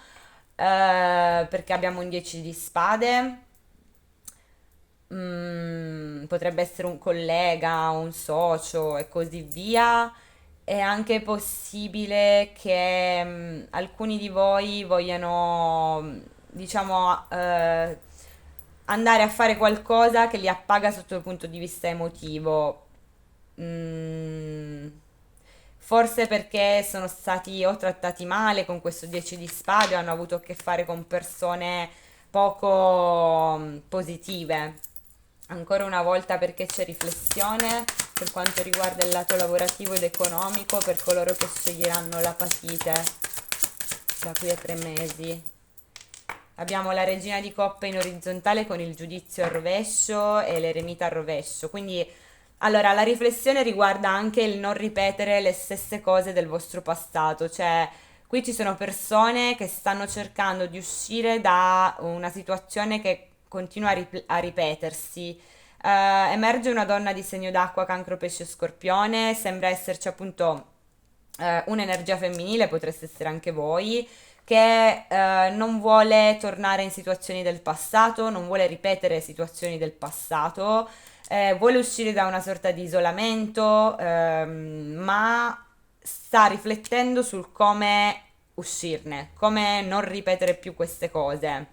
perché abbiamo un 10 di spade. Potrebbe essere un collega, un socio e così via. È anche possibile che alcuni di voi vogliano, diciamo, andare a fare qualcosa che li appaga sotto il punto di vista emotivo. Mm, Forse perché sono stati o trattati male con questo 10 di spade o hanno avuto a che fare con persone poco positive. Ancora una volta perché c'è riflessione per quanto riguarda il lato lavorativo ed economico per coloro che sceglieranno l'apatite da qui a 3 mesi. Abbiamo la regina di coppe in orizzontale con il giudizio al rovescio e l'eremita al rovescio. Quindi, allora, la riflessione riguarda anche il non ripetere le stesse cose del vostro passato. Cioè, qui ci sono persone che stanno cercando di uscire da una situazione che continua a ripetersi. Emerge una donna di segno d'acqua, cancro, pesce, scorpione. Sembra esserci appunto un'energia femminile, potreste essere anche voi che non vuole tornare in situazioni del passato, non vuole ripetere situazioni del passato, vuole uscire da una sorta di isolamento, ma sta riflettendo sul come uscirne, come non ripetere più queste cose.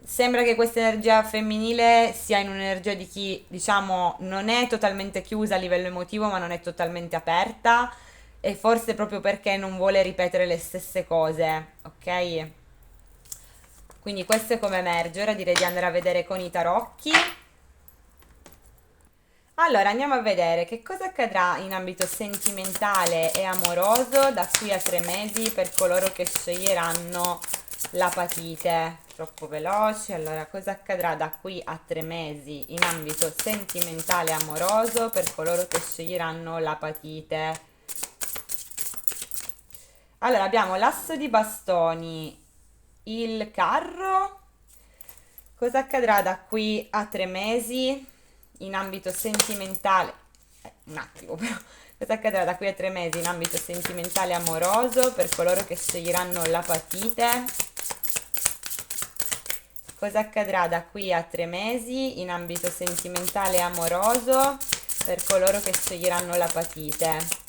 Sembra che questa energia femminile sia in un'energia di chi, diciamo, non è totalmente chiusa a livello emotivo, ma non è totalmente aperta, e forse proprio perché non vuole ripetere le stesse cose, ok? Quindi questo è come emerge. Ora direi di andare a vedere con i tarocchi. Allora, andiamo a vedere che cosa accadrà in ambito sentimentale e amoroso da qui a 3 mesi per coloro che sceglieranno l'apatite. Troppo veloce. Allora, cosa accadrà da qui a 3 mesi in ambito sentimentale e amoroso per coloro che sceglieranno l'apatite? Allora, abbiamo l'asso di bastoni, il carro. Cosa accadrà da qui a 3 mesi in ambito sentimentale? Un attimo però. Cosa accadrà da qui a 3 mesi in ambito sentimentale e amoroso per coloro che sceglieranno l'apatite? Cosa accadrà da qui a 3 mesi in ambito sentimentale e amoroso per coloro che sceglieranno l'apatite?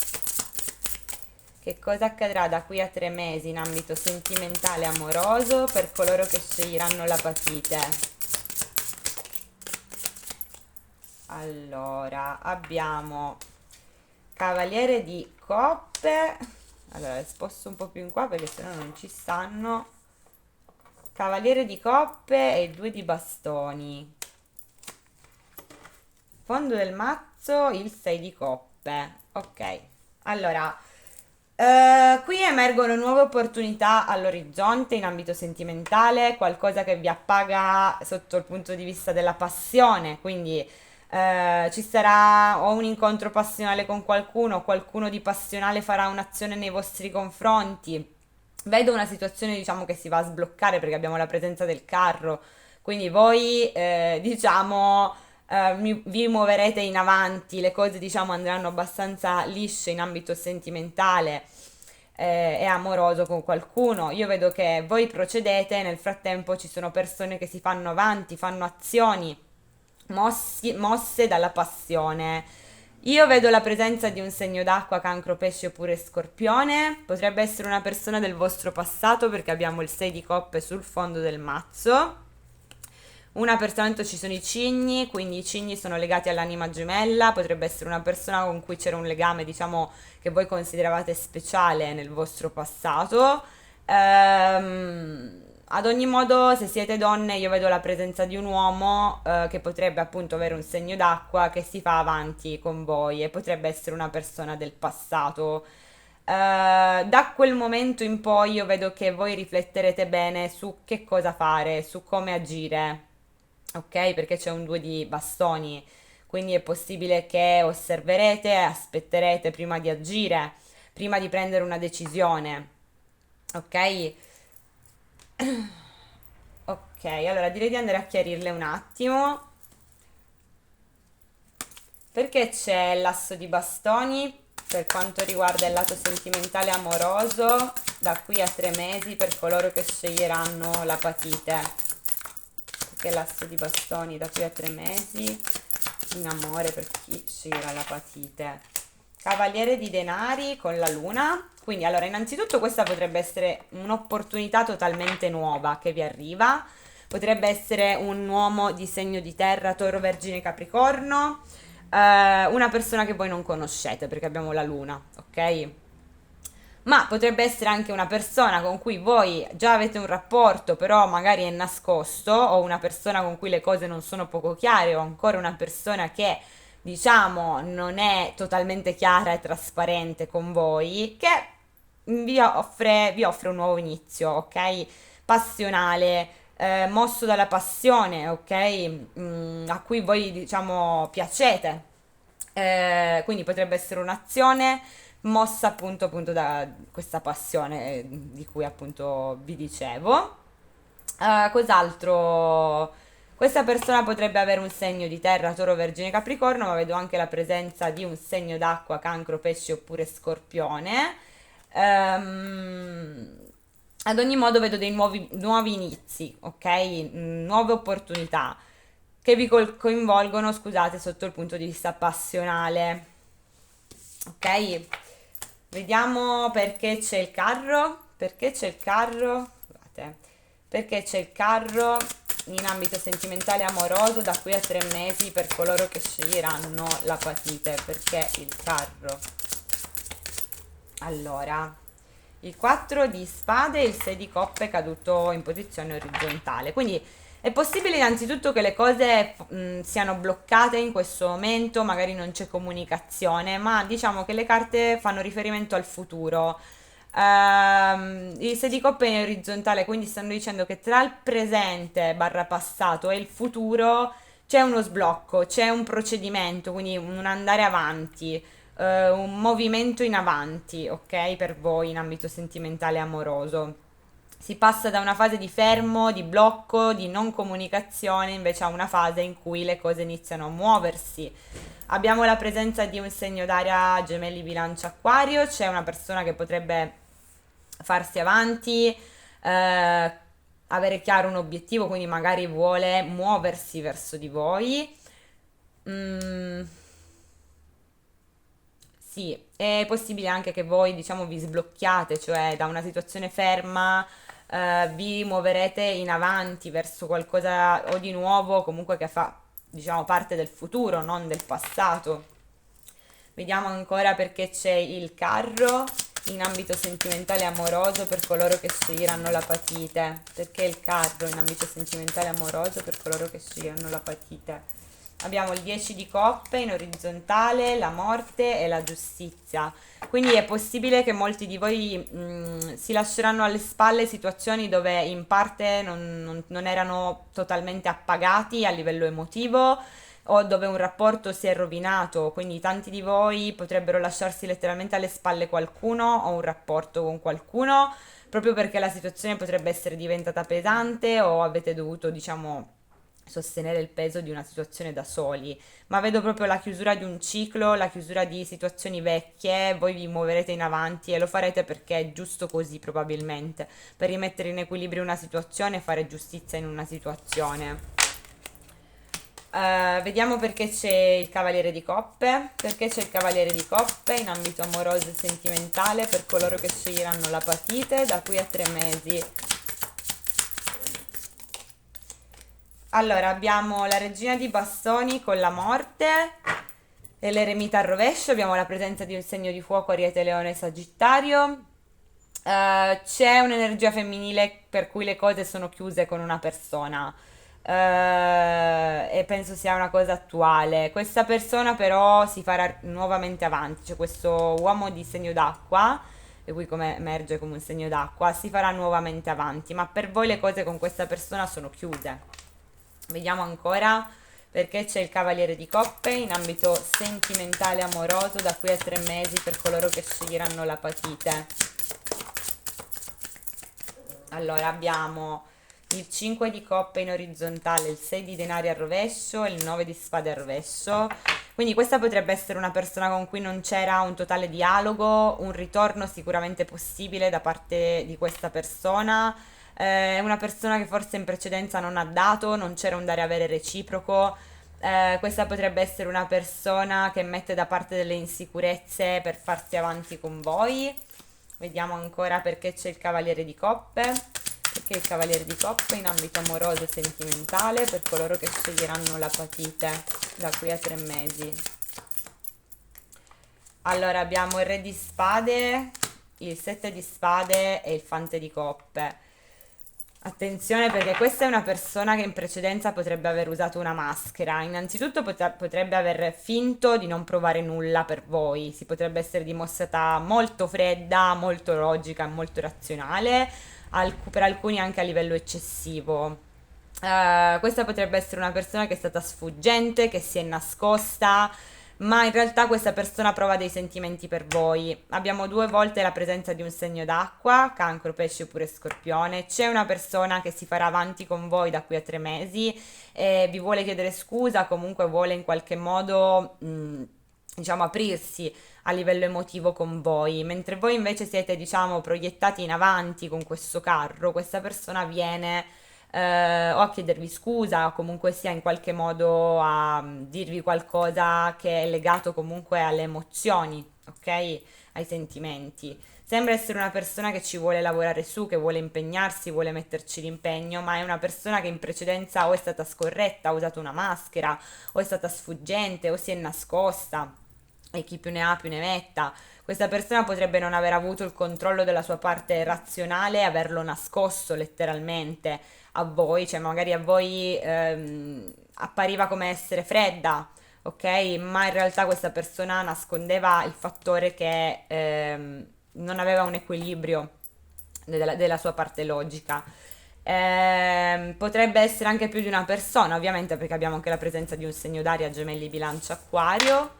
Che cosa accadrà da qui a 3 mesi in ambito sentimentale e amoroso per coloro che sceglieranno l'apatite? Allora, abbiamo Cavaliere di Coppe. Allora, le sposto un po' più in qua perché sennò non ci stanno. Cavaliere di Coppe e il 2 di bastoni. Fondo del mazzo, il 6 di Coppe. Ok. Allora, qui emergono nuove opportunità all'orizzonte in ambito sentimentale, qualcosa che vi appaga sotto il punto di vista della passione, quindi ci sarà o un incontro passionale con qualcuno, qualcuno di passionale farà un'azione nei vostri confronti. Vedo una situazione, diciamo, che si va a sbloccare perché abbiamo la presenza del carro, quindi voi, diciamo, vi muoverete in avanti, le cose, diciamo, andranno abbastanza lisce in ambito sentimentale e amoroso con qualcuno. Io vedo che voi procedete, nel frattempo ci sono persone che si fanno avanti, fanno azioni mosse dalla passione. Io vedo la presenza di un segno d'acqua, cancro, pesce oppure scorpione. Potrebbe essere una persona del vostro passato perché abbiamo il 6 di coppe sul fondo del mazzo. Una persona, tanto ci sono i cigni, quindi i cigni sono legati all'anima gemella, potrebbe essere una persona con cui c'era un legame, diciamo, che voi consideravate speciale nel vostro passato. Ad ogni modo, se siete donne, io vedo la presenza di un uomo che potrebbe appunto avere un segno d'acqua che si fa avanti con voi e potrebbe essere una persona del passato. Da quel momento in poi io vedo che voi rifletterete bene su che cosa fare, su come agire, ok? Perché c'è un 2 di bastoni, quindi è possibile che osserverete, aspetterete prima di agire, prima di prendere una decisione, ok? Ok, allora direi di andare a chiarirle un attimo. Perché c'è l'asso di bastoni per quanto riguarda il lato sentimentale e amoroso da qui a 3 mesi per coloro che sceglieranno l'apatite? Perché l'asso di bastoni da qui a 3 mesi in amore per chi sceglierà l'apatite? Cavaliere di denari con la luna. Quindi, allora, innanzitutto questa potrebbe essere un'opportunità totalmente nuova che vi arriva. Potrebbe essere un uomo di segno di terra, Toro, Vergine, Capricorno, una persona che voi non conoscete perché abbiamo la luna, ok? Ma potrebbe essere anche una persona con cui voi già avete un rapporto, però magari è nascosto, o una persona con cui le cose non sono poco chiare, o ancora una persona che, diciamo, non è totalmente chiara e trasparente con voi, che vi offre un nuovo inizio, ok? Passionale, mosso dalla passione, ok? A cui voi, diciamo, piacete. Quindi potrebbe essere un'azione mossa appunto da questa passione di cui appunto vi dicevo. Cos'altro? Questa persona potrebbe avere un segno di terra, Toro, Vergine, Capricorno, ma vedo anche la presenza di un segno d'acqua, Cancro, Pesce oppure Scorpione. Ehm, Ad ogni modo vedo dei nuovi inizi, ok? Nuove opportunità che vi coinvolgono, scusate, sotto il punto di vista passionale. Ok? Vediamo perché c'è il carro. Perché c'è il carro? Scusate. perché c'è il carro in ambito sentimentale e amoroso da qui a 3 mesi per coloro che sceglieranno l'apatite, perché il carro. Allora, il 4 di spade e il 6 di coppe caduto in posizione orizzontale. Quindi è possibile innanzitutto che le cose siano bloccate in questo momento, magari non c'è comunicazione, ma diciamo che le carte fanno riferimento al futuro. Il 6 di coppe è in orizzontale, quindi stanno dicendo che tra il presente barra passato e il futuro c'è uno sblocco, c'è un procedimento, quindi un andare avanti, un movimento in avanti, ok? Per voi in ambito sentimentale e amoroso. Si passa da una fase di fermo, di blocco, di non comunicazione, invece a una fase in cui le cose iniziano a muoversi. Abbiamo la presenza di un segno d'aria gemelli bilancia acquario, c'è una persona che potrebbe farsi avanti, avere chiaro un obiettivo, quindi magari vuole muoversi verso di voi. Mm, sì, è possibile anche che voi, diciamo, vi sblocchiate, cioè da una situazione ferma, vi muoverete in avanti verso qualcosa o di nuovo, comunque che fa, diciamo, parte del futuro, non del passato. Vediamo ancora perché c'è il carro in ambito sentimentale e amoroso per coloro che sceglieranno l'apatite. Perché il carro in ambito sentimentale e amoroso per coloro che sceglieranno l'apatite. Abbiamo il 10 di coppe in orizzontale, la morte e la giustizia. Quindi è possibile che molti di voi si lasceranno alle spalle situazioni dove in parte non erano totalmente appagati a livello emotivo o dove un rapporto si è rovinato, quindi tanti di voi potrebbero lasciarsi letteralmente alle spalle qualcuno o un rapporto con qualcuno, proprio perché la situazione potrebbe essere diventata pesante o avete dovuto, diciamo, sostenere il peso di una situazione da soli, ma vedo proprio la chiusura di un ciclo, la chiusura di situazioni vecchie, voi vi muoverete in avanti e lo farete perché è giusto così probabilmente, per rimettere in equilibrio una situazione e fare giustizia in una situazione. Vediamo perché c'è il Cavaliere di Coppe. Perché c'è il Cavaliere di Coppe in ambito amoroso e sentimentale per coloro che sceglieranno l'apatite da qui a 3 mesi. Allora, abbiamo la Regina di Bastoni con la morte e l'eremita al rovescio. Abbiamo la presenza di un segno di fuoco, Ariete, Leone, Sagittario. C'è un'energia femminile per cui le cose sono chiuse con una persona. E penso sia una cosa attuale. Questa persona però si farà nuovamente avanti, c'è questo uomo di segno d'acqua, e qui come emerge come un segno d'acqua, si farà nuovamente avanti, ma per voi le cose con questa persona sono chiuse. Vediamo ancora perché c'è il Cavaliere di Coppe in ambito sentimentale amoroso da qui a 3 mesi per coloro che sceglieranno l'apatite. Allora abbiamo il 5 di coppe in orizzontale, il 6 di denari al rovescio e il 9 di spade al rovescio. Quindi questa potrebbe essere una persona con cui non c'era un totale dialogo, un ritorno sicuramente possibile da parte di questa persona. È una persona che forse in precedenza non ha dato, non c'era un dare-avere reciproco. Questa potrebbe essere una persona che mette da parte delle insicurezze per farsi avanti con voi. Vediamo ancora perché c'è il Cavaliere di Coppe. Perché il Cavaliere di Coppe in ambito amoroso e sentimentale per coloro che sceglieranno l'apatite da qui a 3 mesi. Allora abbiamo il Re di Spade, il 7 di Spade e il Fante di Coppe. Attenzione perché questa è una persona che in precedenza potrebbe aver usato una maschera. Innanzitutto potrebbe aver finto di non provare nulla per voi, si potrebbe essere dimostrata molto fredda, molto logica, molto razionale, per alcuni anche a livello eccessivo. Questa potrebbe essere una persona che è stata sfuggente, che si è nascosta, ma in realtà questa persona prova dei sentimenti per voi. Abbiamo 2 volte la presenza di un segno d'acqua, cancro, pesce oppure scorpione. C'è una persona che si farà avanti con voi da qui a 3 mesi e vi vuole chiedere scusa, comunque vuole in qualche modo, diciamo, aprirsi a livello emotivo con voi, mentre voi invece siete, diciamo, proiettati in avanti con questo carro, questa persona viene o a chiedervi scusa o comunque sia in qualche modo a dirvi qualcosa che è legato comunque alle emozioni, ok? Ai sentimenti. Sembra essere una persona che ci vuole lavorare su, che vuole impegnarsi, vuole metterci l'impegno, ma è una persona che in precedenza o è stata scorretta, ha usato una maschera, o è stata sfuggente, o si è nascosta. E chi più ne ha più ne metta. Questa persona potrebbe non aver avuto il controllo della sua parte razionale e averlo nascosto letteralmente a voi, cioè magari a voi appariva come essere fredda, ok? Ma in realtà questa persona nascondeva il fattore che non aveva un equilibrio della sua parte logica. Potrebbe essere anche più di una persona, ovviamente, perché abbiamo anche la presenza di un segno d'aria, gemelli, bilancia, acquario.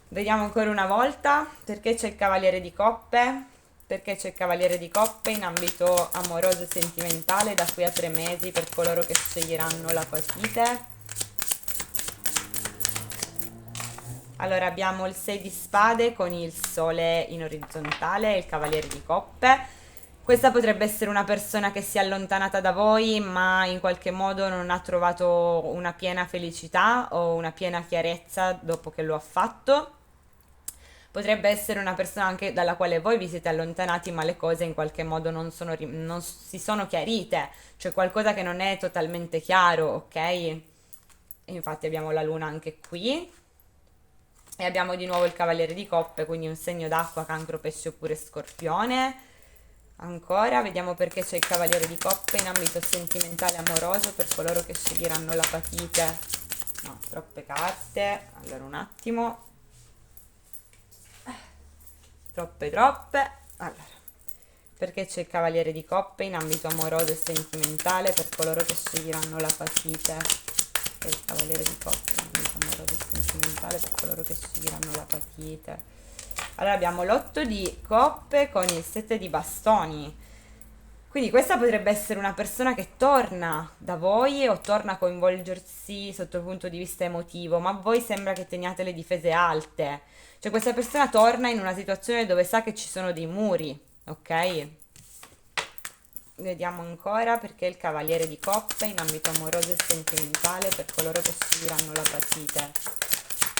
Vediamo ancora una volta perché c'è il Cavaliere di Coppe. Perché c'è il Cavaliere di Coppe in ambito amoroso e sentimentale da qui a 3 mesi per coloro che sceglieranno la patite. Allora abbiamo il 6 di spade con il sole in orizzontale e il Cavaliere di Coppe. Questa potrebbe essere una persona che si è allontanata da voi, ma in qualche modo non ha trovato una piena felicità o una piena chiarezza dopo che lo ha fatto. Potrebbe essere una persona anche dalla quale voi vi siete allontanati, ma le cose in qualche modo non si sono chiarite, cioè qualcosa che non è totalmente chiaro, ok? E infatti abbiamo la luna anche qui. E abbiamo di nuovo il Cavaliere di Coppe, quindi un segno d'acqua, cancro, pesce oppure scorpione. Ancora, vediamo perché c'è il Cavaliere di Coppe in ambito sentimentale amoroso per coloro che sceglieranno la patite. No, troppe carte. Allora, un attimo. Troppe. Allora, perché c'è il Cavaliere di Coppe in ambito amoroso e sentimentale per coloro che sceglieranno la patite. E il Cavaliere di Coppe in ambito amoroso e sentimentale per coloro che sceglieranno la patite. Allora abbiamo l'8 di coppe con il 7 di bastoni. Quindi questa potrebbe essere una persona che torna da voi o torna a coinvolgersi sotto il punto di vista emotivo, ma a voi sembra che teniate le difese alte. Cioè questa persona torna in una situazione dove sa che ci sono dei muri, ok? Vediamo ancora perché il Cavaliere di Coppe in ambito amoroso e sentimentale per coloro che sceglieranno la patite.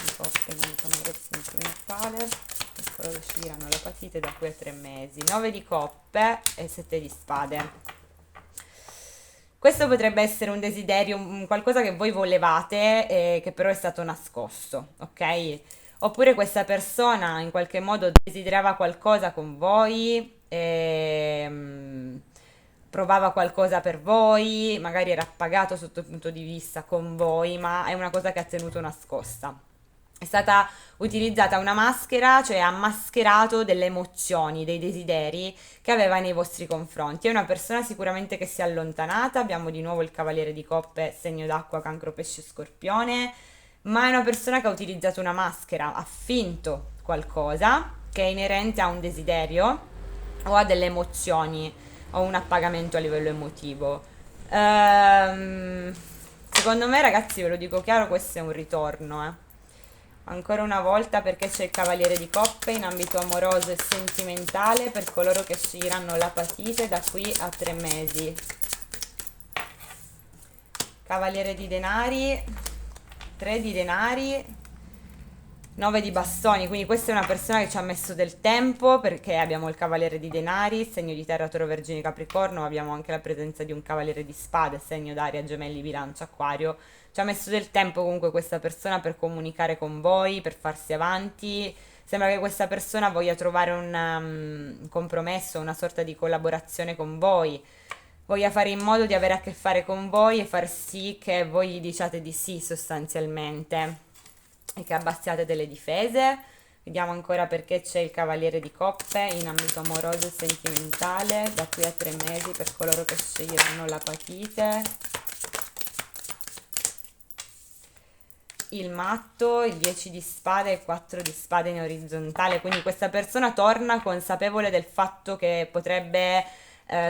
Di coppe in ambito amoroso e sentimentale per coloro che sceglieranno la patite da qui a 3 mesi. 9 di coppe e 7 di spade. Questo potrebbe essere un desiderio, qualcosa che voi volevate e che però è stato nascosto, ok? Oppure questa persona in qualche modo desiderava qualcosa con voi, provava qualcosa per voi, magari era appagato sotto il punto di vista con voi, ma è una cosa che ha tenuto nascosta. È stata utilizzata una maschera, cioè ha mascherato delle emozioni, dei desideri che aveva nei vostri confronti. È una persona sicuramente che si è allontanata, abbiamo di nuovo il Cavaliere di Coppe, segno d'acqua, cancro, pesce, scorpione, ma è una persona che ha utilizzato una maschera, ha finto qualcosa che è inerente a un desiderio o a delle emozioni o un appagamento a livello emotivo. Secondo me, ragazzi, ve lo dico chiaro, questo è un ritorno, Ancora una volta perché c'è il Cavaliere di Coppe in ambito amoroso e sentimentale per coloro che sceglieranno la patite da qui a 3 mesi. Cavaliere di denari, 3 di denari, 9 di bastoni, quindi questa è una persona che ci ha messo del tempo perché abbiamo il Cavaliere di denari, segno di terra, toro, vergine, capricorno, abbiamo anche la presenza di un Cavaliere di spade, segno d'aria, gemelli, bilancia, acquario. Ci ha messo del tempo comunque questa persona per comunicare con voi, per farsi avanti. Sembra che questa persona voglia trovare un compromesso, una sorta di collaborazione con voi, voglia fare in modo di avere a che fare con voi e far sì che voi gli diciate di sì sostanzialmente e che abbassiate delle difese. Vediamo ancora perché c'è il Cavaliere di Coppe in ambito amoroso e sentimentale da qui a 3 mesi per coloro che sceglieranno la patite. Il matto, il 10 di spade e il 4 di spade in orizzontale, quindi questa persona torna consapevole del fatto che potrebbe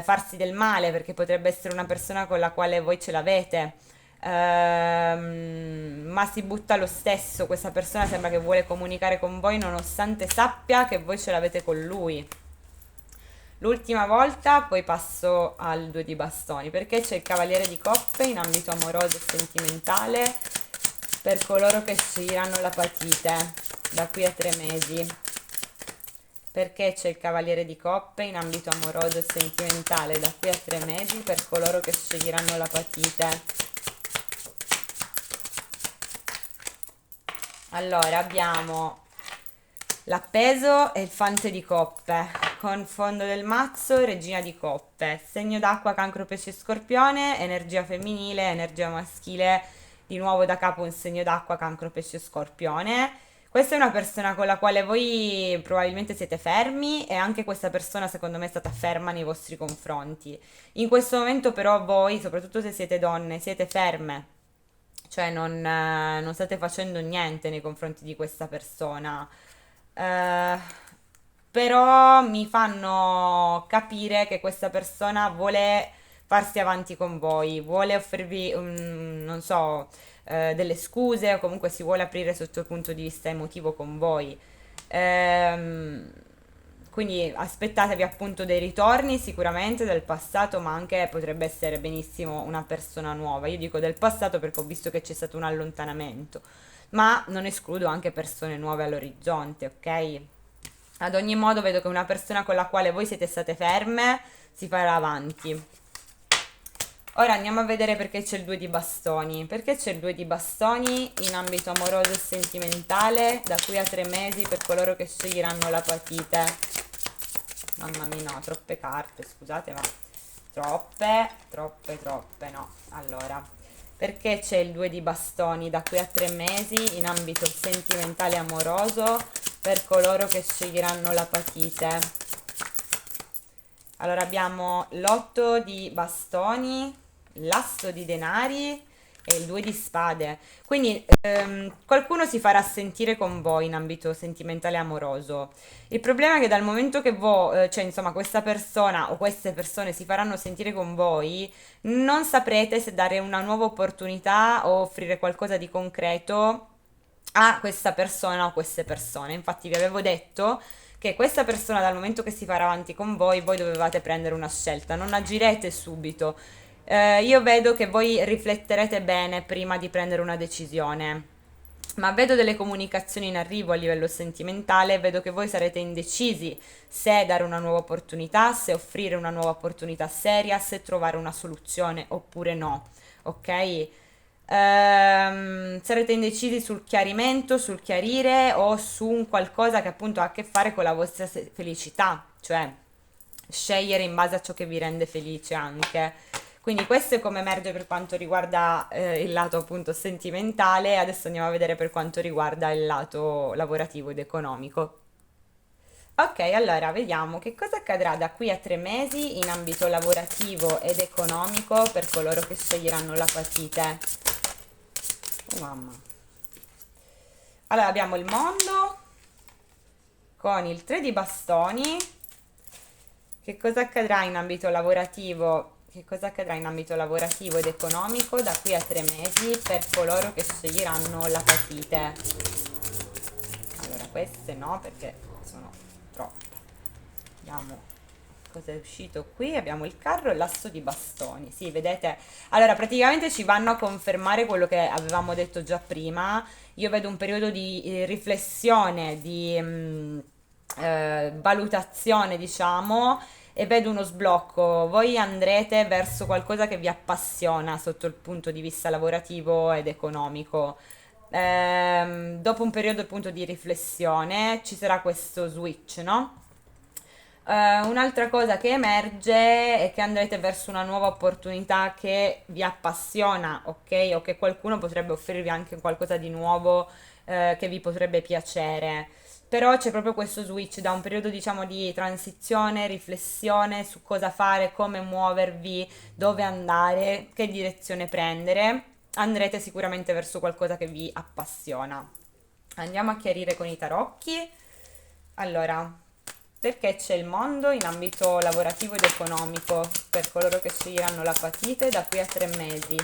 farsi del male, perché potrebbe essere una persona con la quale voi ce l'avete, ma si butta lo stesso. Questa persona sembra che vuole comunicare con voi nonostante sappia che voi ce l'avete con lui. L'ultima volta, poi passo al 2 di bastoni, perché c'è il Cavaliere di Coppe in ambito amoroso e sentimentale per coloro che sceglieranno la patite da qui a 3 mesi. Perché c'è il Cavaliere di Coppe in ambito amoroso e sentimentale da qui a 3 mesi per coloro che sceglieranno la patite. Allora, abbiamo l'appeso e il fante di coppe, con fondo del mazzo regina di coppe, segno d'acqua cancro pesce scorpione, energia femminile, energia maschile, di nuovo da capo un segno d'acqua cancro pesce scorpione. Questa è una persona con la quale voi probabilmente siete fermi e anche questa persona secondo me è stata ferma nei vostri confronti. In questo momento però voi, soprattutto se siete donne, siete ferme, cioè non state facendo niente nei confronti di questa persona. Eh, Però mi fanno capire che questa persona vuole farsi avanti con voi, vuole offrirvi, non so, delle scuse o comunque si vuole aprire sotto il punto di vista emotivo con voi. Ehm, quindi aspettatevi appunto dei ritorni sicuramente del passato, ma anche potrebbe essere benissimo una persona nuova. Io dico del passato perché ho visto che c'è stato un allontanamento, ma non escludo anche persone nuove all'orizzonte, ok? Ad ogni modo vedo che una persona con la quale voi siete state ferme si farà avanti. Ora andiamo a vedere perché c'è il 2 di bastoni. Perché c'è il 2 di bastoni in ambito amoroso e sentimentale da qui a 3 mesi per coloro che sceglieranno la patite. Mamma mia, no, troppe carte, scusate, ma troppe, no. Allora, perché c'è il 2 di bastoni da qui a 3 mesi in ambito sentimentale e amoroso per coloro che sceglieranno la patite? Allora abbiamo l'8 di bastoni, l'asso di denari e il 2 di spade. Quindi qualcuno si farà sentire con voi in ambito sentimentale e amoroso. Il problema è che dal momento che voi, cioè insomma questa persona o queste persone si faranno sentire con voi, non saprete se dare una nuova opportunità o offrire qualcosa di concreto a questa persona o queste persone. Infatti vi avevo detto che questa persona dal momento che si farà avanti con voi dovevate prendere una scelta, non agirete subito. Io vedo che voi rifletterete bene prima di prendere una decisione, ma vedo delle comunicazioni in arrivo a livello sentimentale, vedo che voi sarete indecisi se dare una nuova opportunità, se offrire una nuova opportunità seria, se trovare una soluzione oppure no, ok? Sarete indecisi sul chiarimento, sul chiarire o su un qualcosa che appunto ha a che fare con la vostra felicità, cioè scegliere in base a ciò che vi rende felice anche. Quindi questo è come emerge per quanto riguarda il lato appunto sentimentale, adesso andiamo a vedere per quanto riguarda il lato lavorativo ed economico. Ok, allora vediamo che cosa accadrà da qui a 3 mesi in ambito lavorativo ed economico per coloro che sceglieranno la patite. Oh mamma. Allora abbiamo il mondo con il 3 di bastoni. Che cosa accadrà in ambito lavorativo? Che cosa accadrà in ambito lavorativo ed economico da qui a 3 mesi per coloro che sceglieranno la patite? Allora, queste no, perché sono troppe. Vediamo cosa è uscito qui. Abbiamo il carro e l'asso di bastoni. Sì, vedete? Allora, praticamente ci vanno a confermare quello che avevamo detto già prima. Io vedo un periodo di riflessione, di valutazione, diciamo, e vedo uno sblocco. Voi andrete verso qualcosa che vi appassiona sotto il punto di vista lavorativo ed economico. Dopo un periodo appunto di riflessione ci sarà questo switch, no? Un'altra cosa che emerge è che andrete verso una nuova opportunità che vi appassiona, ok? O che qualcuno potrebbe offrirvi anche qualcosa di nuovo, che vi potrebbe piacere. Però c'è proprio questo switch da un periodo, diciamo, di transizione, riflessione su cosa fare, come muovervi, dove andare, che direzione prendere. Andrete sicuramente verso qualcosa che vi appassiona. Andiamo a chiarire con i tarocchi. Allora, perché c'è il mondo in ambito lavorativo ed economico per coloro che sceglieranno la patite da qui a 3 mesi?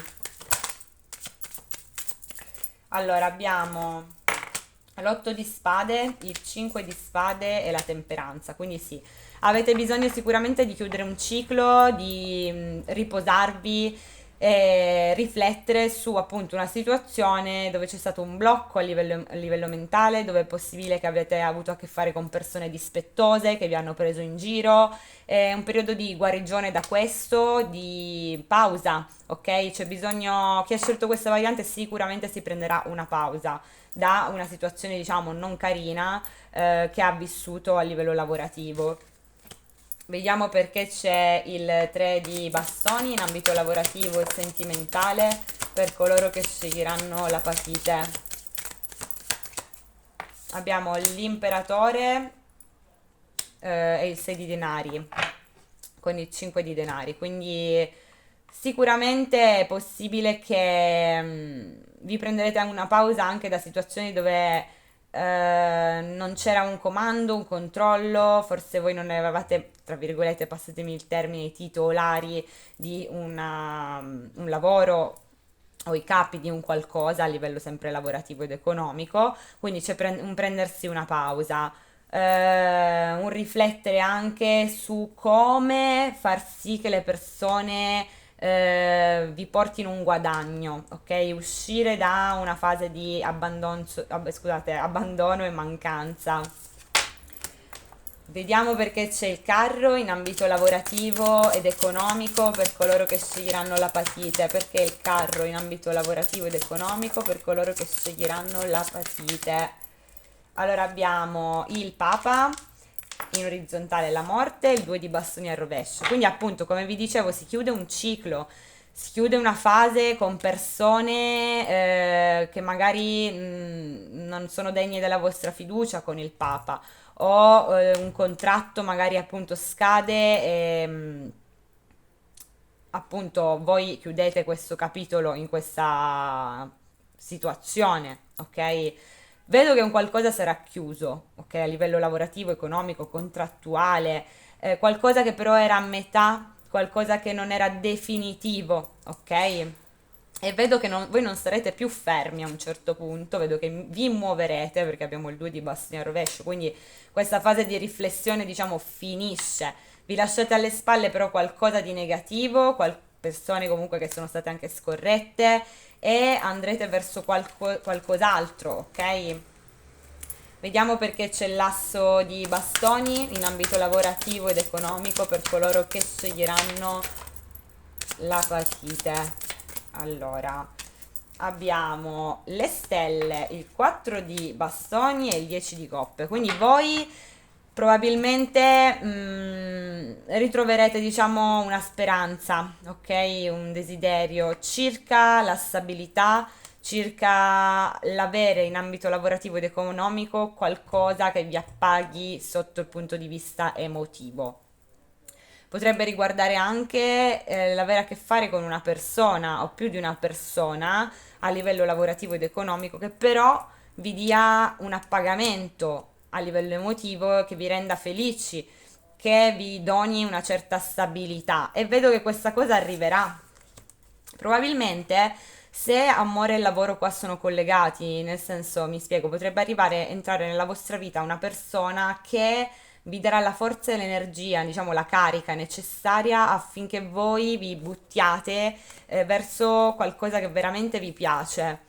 Allora, abbiamo l'8 di spade, il 5 di spade e la temperanza, quindi sì, avete bisogno sicuramente di chiudere un ciclo, di riposarvi, e riflettere su appunto una situazione dove c'è stato un blocco a livello mentale, dove è possibile che avete avuto a che fare con persone dispettose che vi hanno preso in giro. È un periodo di guarigione da questo, di pausa, ok? C'è bisogno, chi ha scelto questa variante sicuramente si prenderà una pausa da una situazione, diciamo, non carina che ha vissuto a livello lavorativo. Vediamo perché c'è il 3 di bastoni in ambito lavorativo e sentimentale per coloro che sceglieranno l'apatite. Abbiamo l'imperatore e il 6 di denari con il 5 di denari, quindi sicuramente è possibile che vi prenderete una pausa anche da situazioni dove non c'era un comando, un controllo, forse voi non avevate, tra virgolette, passatemi il termine, i titolari di un lavoro o i capi di un qualcosa a livello sempre lavorativo ed economico, quindi c'è un prendersi una pausa, un riflettere anche su come far sì che le persone vi portino un guadagno, ok? Uscire da una fase di scusate, abbandono e mancanza. Vediamo perché c'è il carro in ambito lavorativo ed economico per coloro che sceglieranno l'apatite. Perché il carro in ambito lavorativo ed economico per coloro che sceglieranno l'apatite. Allora abbiamo il Papa in orizzontale, la morte, e il 2 di bastoni al rovescio. Quindi appunto, come vi dicevo, si chiude un ciclo, si chiude una fase con persone che magari non sono degne della vostra fiducia con il Papa o un contratto magari appunto scade e appunto voi chiudete questo capitolo in questa situazione, ok? Vedo che un qualcosa sarà chiuso, ok? A livello lavorativo, economico, contrattuale, qualcosa che però era a metà, qualcosa che non era definitivo, ok? E vedo che voi non sarete più fermi a un certo punto, vedo che vi muoverete perché abbiamo il 2 di bastoni al rovescio, quindi questa fase di riflessione, diciamo, finisce. Vi lasciate alle spalle però qualcosa di negativo, persone comunque che sono state anche scorrette e andrete verso qualcos'altro, ok? Vediamo perché c'è l'asso di bastoni in ambito lavorativo ed economico per coloro che sceglieranno la partita. Allora, abbiamo le stelle, il 4 di bastoni e il 10 di coppe. Quindi voi probabilmente ritroverete, diciamo, una speranza, ok? Un desiderio circa la stabilità, circa l'avere in ambito lavorativo ed economico qualcosa che vi appaghi sotto il punto di vista emotivo. Potrebbe riguardare anche l'avere a che fare con una persona o più di una persona a livello lavorativo ed economico che però vi dia un appagamento a livello emotivo che vi renda felici, che vi doni una certa stabilità e vedo che questa cosa arriverà. Probabilmente se amore e lavoro qua sono collegati, nel senso, mi spiego, potrebbe entrare nella vostra vita una persona che vi darà la forza e l'energia, diciamo la carica necessaria affinché voi vi buttiate verso qualcosa che veramente vi piace.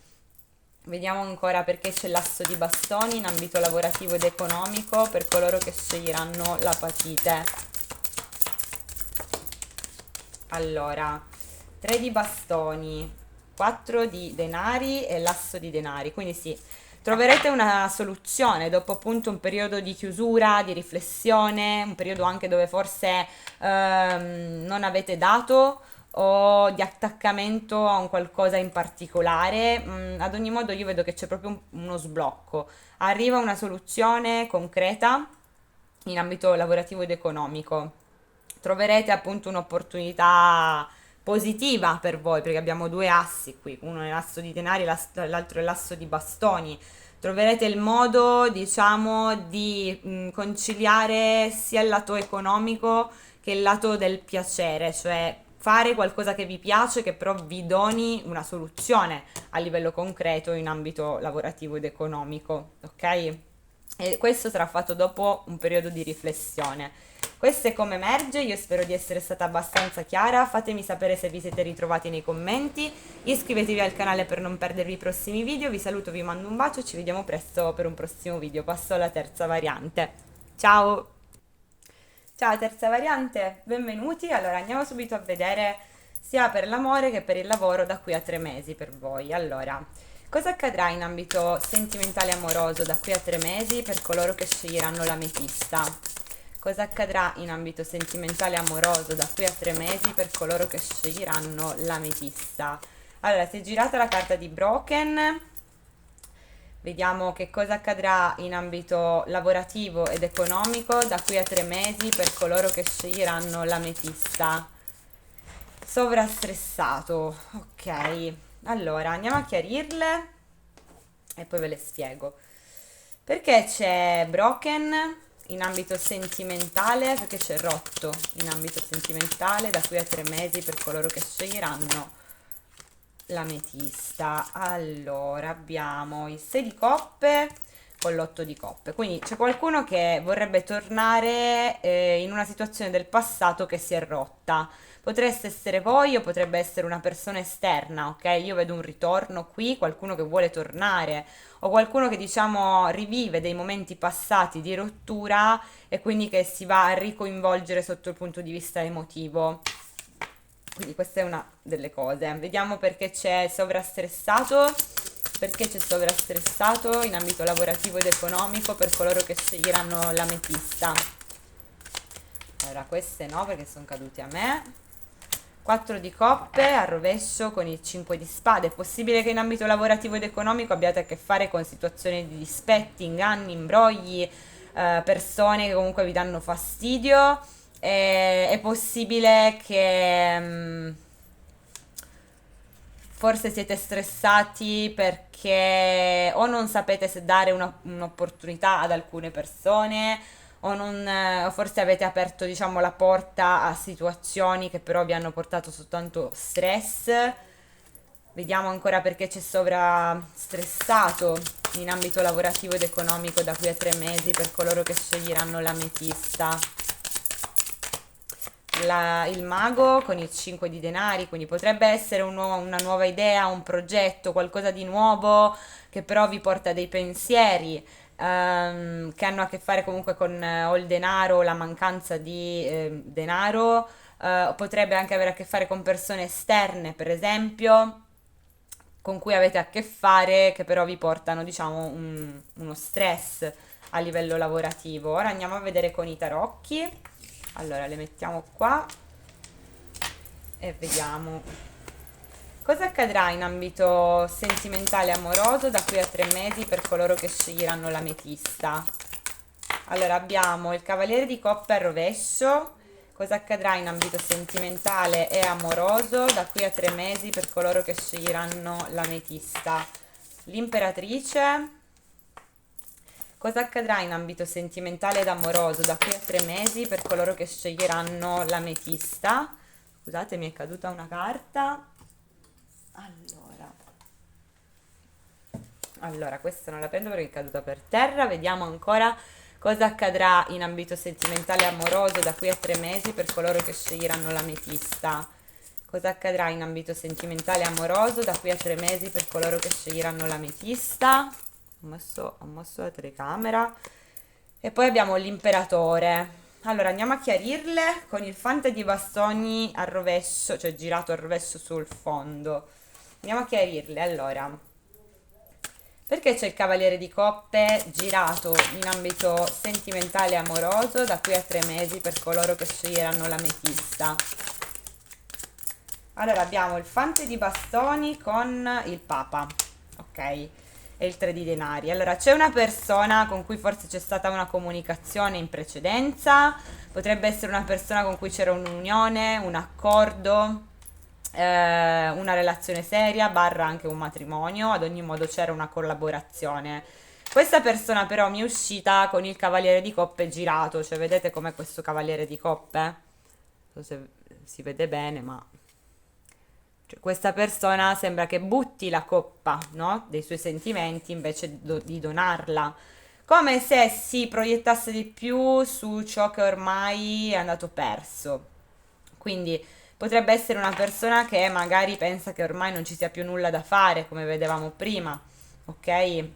Vediamo ancora perché c'è l'asso di bastoni in ambito lavorativo ed economico per coloro che sceglieranno l'apatite. Allora, 3 di bastoni, 4 di denari e l'asso di denari. Quindi sì, troverete una soluzione dopo appunto un periodo di chiusura, di riflessione, un periodo anche dove forse non avete dato o di attaccamento a un qualcosa in particolare. Ad ogni modo io vedo che c'è proprio uno sblocco. Arriva una soluzione concreta in ambito lavorativo ed economico. Troverete appunto un'opportunità positiva per voi perché abbiamo due assi qui, uno è l'asso di denari, l'altro è l'asso di bastoni. Troverete il modo, diciamo, di conciliare sia il lato economico che il lato del piacere, cioè fare qualcosa che vi piace che però vi doni una soluzione a livello concreto in ambito lavorativo ed economico, ok? e questo sarà fatto dopo un periodo di riflessione. Questo è come emerge, io spero di essere stata abbastanza chiara, fatemi sapere se vi siete ritrovati nei commenti, iscrivetevi al canale per non perdervi i prossimi video, vi saluto, vi mando un bacio, ci vediamo presto per un prossimo video, passo alla terza variante. Ciao! Ciao terza variante, benvenuti, allora andiamo subito a vedere sia per l'amore che per il lavoro da qui a 3 mesi per voi. Allora, cosa accadrà in ambito sentimentale e amoroso da qui a 3 mesi per coloro che sceglieranno l'ametista? Cosa accadrà in ambito sentimentale e amoroso da qui a 3 mesi per coloro che sceglieranno l'ametista? Allora, si è girata la carta di Broken. Vediamo che cosa accadrà in ambito lavorativo ed economico da qui a 3 mesi per coloro che sceglieranno l'ametista. Sovrastressato, ok. Allora, andiamo a chiarirle e poi ve le spiego. Perché c'è broken in ambito sentimentale? Perché c'è rotto in ambito sentimentale da qui a 3 mesi per coloro che sceglieranno l'ametista. Allora, abbiamo il 6 di coppe con l'8 di coppe. Quindi c'è qualcuno che vorrebbe tornare in una situazione del passato che si è rotta. Potreste essere voi o potrebbe essere una persona esterna, ok? Io vedo un ritorno qui, qualcuno che vuole tornare o qualcuno che diciamo rivive dei momenti passati di rottura e quindi che si va a ricoinvolgere sotto il punto di vista emotivo. Quindi questa è una delle cose. Vediamo perché c'è sovrastressato. Perché c'è sovrastressato in ambito lavorativo ed economico per coloro che sceglieranno l'ametista. Allora, queste no perché sono cadute a me. 4 di coppe al rovescio con il 5 di spade. È possibile che in ambito lavorativo ed economico abbiate a che fare con situazioni di dispetti, inganni, imbrogli, persone che comunque vi danno fastidio. È possibile che forse siete stressati perché o non sapete se dare un'opportunità ad alcune persone o, non, o forse avete aperto, diciamo, la porta a situazioni che però vi hanno portato soltanto stress. Vediamo ancora perché c'è sovrastressato in ambito lavorativo ed economico da qui a 3 mesi per coloro che sceglieranno l'ametista. Il mago con il 5 di denari, quindi potrebbe essere una nuova idea, un progetto, qualcosa di nuovo che però vi porta dei pensieri che hanno a che fare comunque con o il denaro o la mancanza di denaro, potrebbe anche avere a che fare con persone esterne, per esempio, con cui avete a che fare, che però vi portano, diciamo, uno stress a livello lavorativo. Ora andiamo a vedere con i tarocchi. Allora, le mettiamo qua e vediamo cosa accadrà in ambito sentimentale e amoroso da qui a 3 mesi per coloro che sceglieranno l'ametista. Allora, abbiamo il Cavaliere di Coppe al rovescio. Cosa accadrà in ambito sentimentale e amoroso da qui a 3 mesi per coloro che sceglieranno l'ametista? L'Imperatrice. Cosa accadrà in ambito sentimentale ed amoroso da qui a 3 mesi per coloro che sceglieranno l'ametista? Scusate, mi è caduta una carta. Allora, questa non la prendo perché è caduta per terra. Vediamo ancora cosa accadrà in ambito sentimentale e amoroso da qui a 3 mesi per coloro che sceglieranno l'ametista. Cosa accadrà in ambito sentimentale e amoroso da qui a 3 mesi per coloro che sceglieranno l'ametista? Ho mosso la telecamera. E poi abbiamo l'imperatore. Allora andiamo a chiarirle con il fante di bastoni al rovescio, cioè girato al rovescio sul fondo. Andiamo a chiarirle. Allora, perché c'è il cavaliere di coppe girato in ambito sentimentale e amoroso da qui a 3 mesi per coloro che sceglieranno l'ametista? Allora abbiamo il fante di bastoni con il papa, ok? E il 3 di denari. Allora c'è una persona con cui forse c'è stata una comunicazione in precedenza, potrebbe essere una persona con cui c'era un'unione, un accordo, una relazione seria, barra anche un matrimonio, ad ogni modo c'era una collaborazione. Questa persona però mi è uscita con il cavaliere di coppe girato, cioè vedete com'è questo cavaliere di coppe? Non so se si vede bene, ma cioè, questa persona sembra che butti la coppa, no? Dei suoi sentimenti invece di donarla. come se si proiettasse di più su ciò che ormai è andato perso. Quindi potrebbe essere una persona che magari pensa che ormai non ci sia più nulla da fare, come vedevamo prima, ok?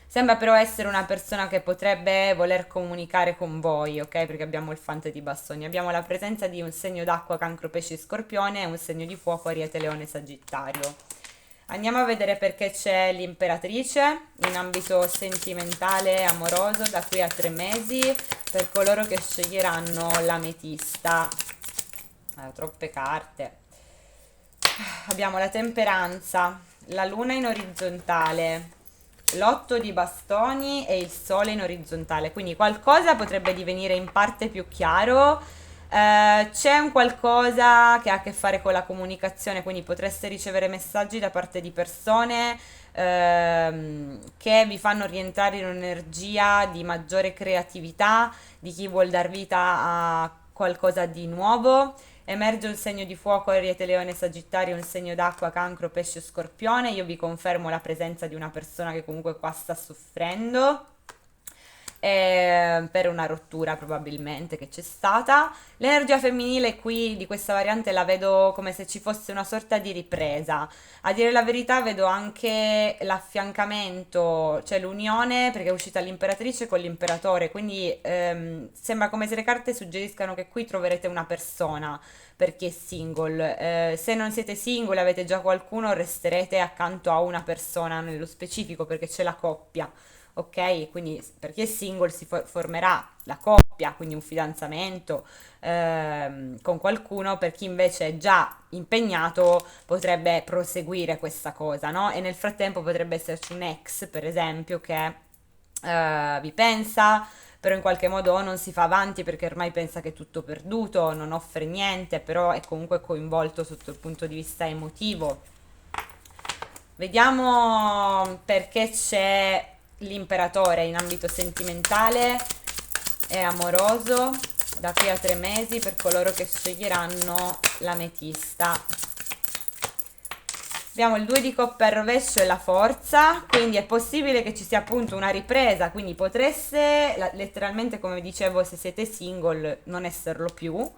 Sembra però essere una persona che potrebbe voler comunicare con voi, ok? Perché abbiamo il fante di bastoni. Abbiamo la presenza di un segno d'acqua, cancro, pesci, scorpione e un segno di fuoco, ariete, leone, sagittario. Andiamo a vedere perché c'è l'imperatrice in ambito sentimentale e amoroso da qui a 3 mesi per coloro che sceglieranno l'ametista. Troppe carte. Abbiamo la temperanza, la luna in orizzontale, l'otto di bastoni e il sole in orizzontale, quindi qualcosa potrebbe divenire in parte più chiaro. C'è un qualcosa che ha a che fare con la comunicazione, quindi potreste ricevere messaggi da parte di persone che vi fanno rientrare in un'energia di maggiore creatività, di chi vuol dar vita a qualcosa di nuovo. Emerge un segno di fuoco, Ariete, Leone, Sagittario, un segno d'acqua, Cancro, Pesce, Scorpione. Io vi confermo la presenza di una persona che comunque qua sta soffrendo per una rottura probabilmente che c'è stata. L'energia femminile qui di questa variante la vedo come se ci fosse una sorta di ripresa. A dire la verità vedo anche l'affiancamento, cioè l'unione, perché è uscita l'imperatrice con l'imperatore, quindi sembra come se le carte suggeriscano che qui troverete una persona per chi è single. Se non siete single, avete già qualcuno, resterete accanto a una persona nello specifico perché c'è la coppia. Ok, quindi per chi è single si formerà la coppia, quindi un fidanzamento con qualcuno, per chi invece è già impegnato potrebbe proseguire questa cosa, no? E nel frattempo potrebbe esserci un ex, per esempio, che vi pensa, però in qualche modo non si fa avanti perché ormai pensa che è tutto perduto, non offre niente, però è comunque coinvolto sotto il punto di vista emotivo. Vediamo perché c'è l'imperatore in ambito sentimentale e amoroso da qui a 3 mesi per coloro che sceglieranno l'ametista. Abbiamo il 2 di coppe al rovescio e la forza, quindi è possibile che ci sia appunto una ripresa, quindi potreste letteralmente, come dicevo, se siete single, non esserlo più.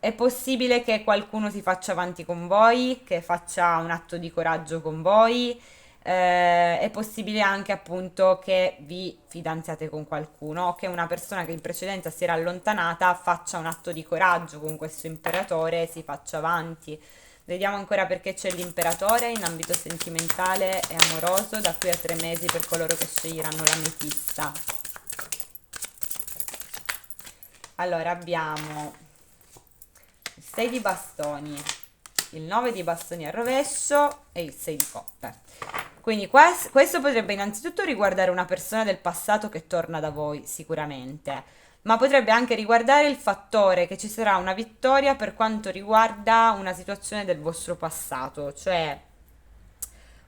È possibile che qualcuno si faccia avanti con voi, che faccia un atto di coraggio con voi. È possibile anche appunto che vi fidanziate con qualcuno o che una persona che in precedenza si era allontanata faccia un atto di coraggio con questo imperatore e si faccia avanti. Vediamo ancora perché c'è l'imperatore in ambito sentimentale e amoroso da qui a 3 mesi per coloro che sceglieranno l'ametista. Allora abbiamo il 6 di bastoni, il 9 di bastoni al rovescio e il 6 di coppe. Quindi questo potrebbe innanzitutto riguardare una persona del passato che torna da voi sicuramente, ma potrebbe anche riguardare il fattore che ci sarà una vittoria per quanto riguarda una situazione del vostro passato, cioè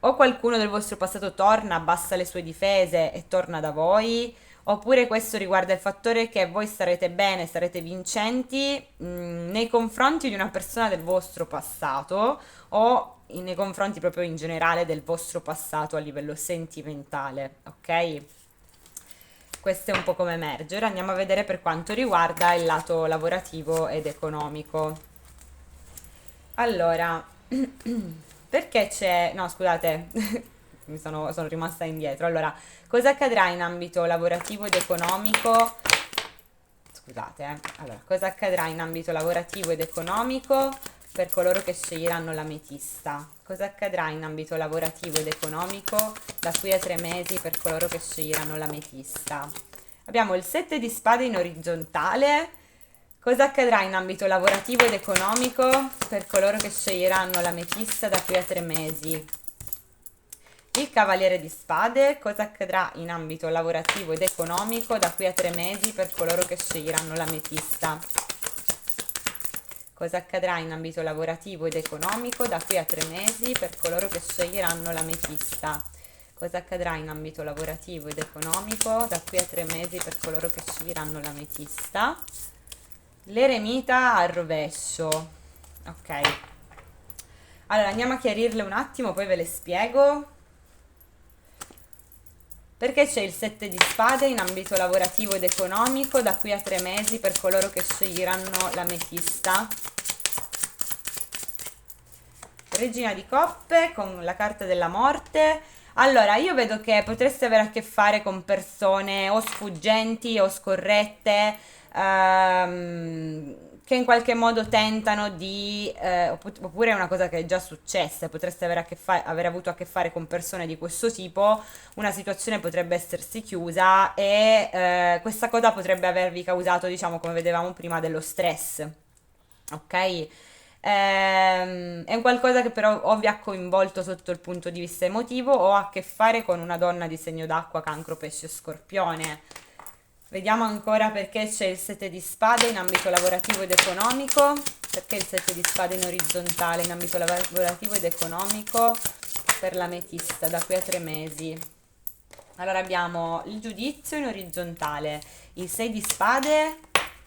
o qualcuno del vostro passato torna, abbassa le sue difese e torna da voi, oppure questo riguarda il fattore che voi starete bene, sarete vincenti nei confronti di una persona del vostro passato o nei confronti proprio in generale del vostro passato a livello sentimentale, ok? Questo è un po' come emerge. Ora andiamo a vedere per quanto riguarda il lato lavorativo ed economico. Allora, perché c'è... No, scusate, sono rimasta indietro. Allora, cosa accadrà in ambito lavorativo ed economico? Scusate, Allora, cosa accadrà in ambito lavorativo ed economico per coloro che sceglieranno l'ametista? Cosa accadrà in ambito lavorativo ed economico da qui a 3 mesi per coloro che sceglieranno l'ametista? Abbiamo il 7 di spade in orizzontale. Cosa accadrà in ambito lavorativo ed economico per coloro che sceglieranno l'ametista da qui a 3 mesi? Il cavaliere di spade, cosa accadrà in ambito lavorativo ed economico da qui a 3 mesi per coloro che sceglieranno l'ametista? Cosa accadrà in ambito lavorativo ed economico da qui a 3 mesi per coloro che sceglieranno l'ametista? Cosa accadrà in ambito lavorativo ed economico da qui a 3 mesi per coloro che sceglieranno l'ametista? L'eremita al rovescio. Ok. Allora andiamo a chiarirle un attimo, poi ve le spiego. Perché c'è il 7 di spade in ambito lavorativo ed economico da qui a 3 mesi per coloro che sceglieranno l'ametista. Regina di coppe con la carta della morte. Allora, io vedo che potreste avere a che fare con persone o sfuggenti o scorrette, che in qualche modo tentano di, oppure è una cosa che è già successa, potreste avere aver avuto a che fare con persone di questo tipo, una situazione potrebbe essersi chiusa e questa cosa potrebbe avervi causato, diciamo, come vedevamo prima, dello stress. Ok? È un qualcosa che però o vi ha coinvolto sotto il punto di vista emotivo o ha a che fare con una donna di segno d'acqua, cancro, pesce o scorpione. Vediamo ancora perché c'è il 7 di spade in ambito lavorativo ed economico, perché il 7 di spade in orizzontale in ambito lavorativo ed economico per l'ametista da qui a 3 mesi. Allora abbiamo il giudizio in orizzontale, il 6 di spade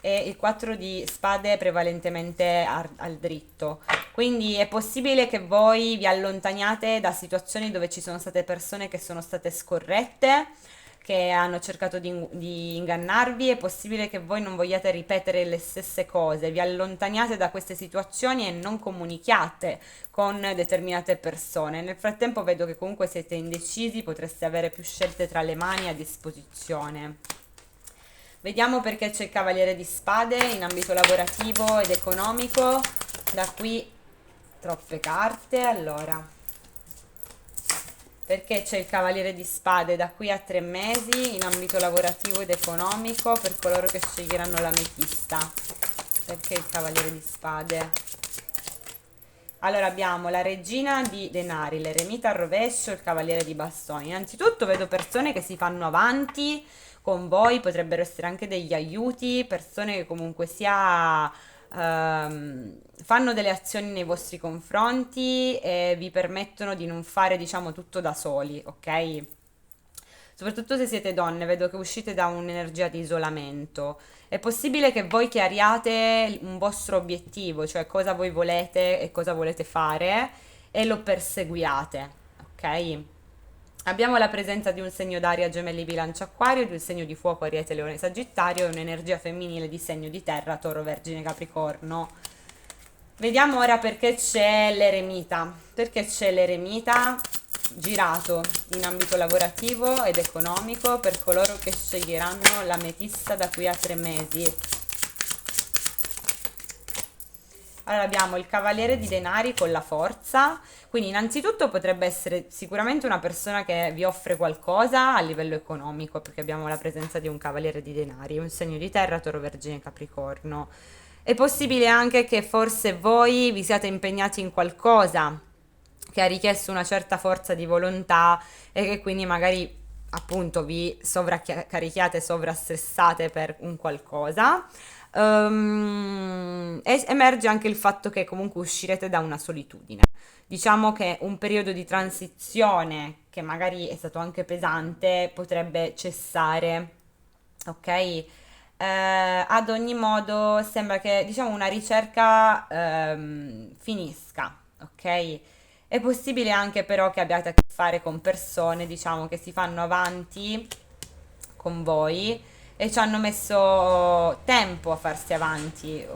e il 4 di spade prevalentemente al dritto. Quindi è possibile che voi vi allontaniate da situazioni dove ci sono state persone che sono state scorrette, che hanno cercato di ingannarvi, è possibile che voi non vogliate ripetere le stesse cose, vi allontaniate da queste situazioni e non comunichiate con determinate persone. Nel frattempo vedo che comunque siete indecisi, potreste avere più scelte tra le mani a disposizione. Vediamo perché c'è il Cavaliere di Spade in ambito lavorativo ed economico. Da qui troppe carte. Allora, perché c'è il Cavaliere di Spade da qui a 3 mesi in ambito lavorativo ed economico per coloro che sceglieranno l'ametista? Perché il Cavaliere di Spade? Allora abbiamo la regina di denari, l'eremita al rovescio, il cavaliere di bastoni. Innanzitutto vedo persone che si fanno avanti con voi, potrebbero essere anche degli aiuti, persone che comunque sia fanno delle azioni nei vostri confronti e vi permettono di non fare, diciamo, tutto da soli, ok? Soprattutto se siete donne, vedo che uscite da un'energia di isolamento. È possibile che voi chiariate un vostro obiettivo, cioè cosa voi volete e cosa volete fare, e lo perseguiate, ok? Abbiamo la presenza di un segno d'aria gemelli bilancia acquario, di un segno di fuoco ariete leone sagittario e un'energia femminile di segno di terra toro vergine capricorno. Vediamo ora perché c'è l'eremita. Perché c'è l'eremita girato in ambito lavorativo ed economico per coloro che sceglieranno l'ametista da qui a 3 mesi. Allora abbiamo il cavaliere di denari con la forza, quindi innanzitutto potrebbe essere sicuramente una persona che vi offre qualcosa a livello economico, perché abbiamo la presenza di un cavaliere di denari, un segno di terra, toro, vergine, capricorno. È possibile anche che forse voi vi siate impegnati in qualcosa che ha richiesto una certa forza di volontà e che quindi magari appunto vi sovraccarichiate, sovrastressate per un qualcosa. Emerge anche il fatto che comunque uscirete da una solitudine. Diciamo che un periodo di transizione, che magari è stato anche pesante, potrebbe cessare, ok? Ad ogni modo sembra che, diciamo, una ricerca finisca, ok? È possibile anche però che abbiate a che fare con persone, diciamo, che si fanno avanti con voi e ci hanno messo tempo a farsi avanti.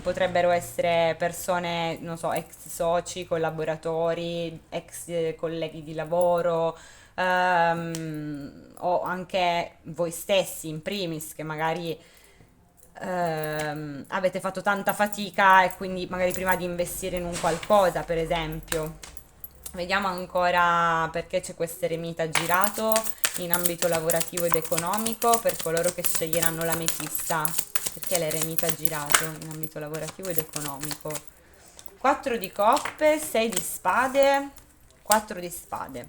Potrebbero essere persone, non so, ex soci, collaboratori, ex colleghi di lavoro, o anche voi stessi in primis, che magari avete fatto tanta fatica e quindi magari prima di investire in un qualcosa, per esempio. Vediamo ancora perché c'è questo eremita girato in ambito lavorativo ed economico per coloro che sceglieranno l'ametista. Perché l'eremita girato in ambito lavorativo ed economico? 4 di coppe, 6 di spade, 4 di spade.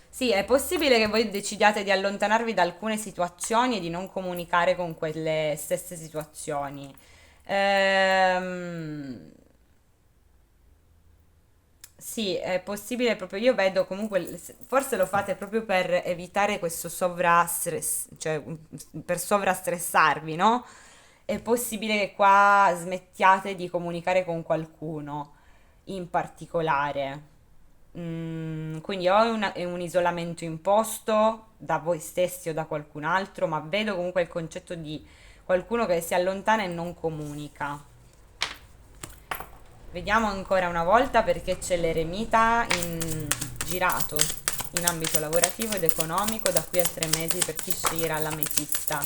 Sì, è possibile che voi decidiate di allontanarvi da alcune situazioni e di non comunicare con quelle stesse situazioni. Ehm, sì, è possibile proprio, io vedo comunque, forse lo fate proprio per evitare questo sovrastress, cioè per sovrastressarvi, no? È possibile che qua smettiate di comunicare con qualcuno in particolare. Quindi o è un isolamento imposto da voi stessi o da qualcun altro, ma vedo comunque il concetto di qualcuno che si allontana e non comunica. Vediamo ancora una volta perché c'è l'eremita in girato in ambito lavorativo ed economico da qui a 3 mesi per chi sceglierà l'ametista.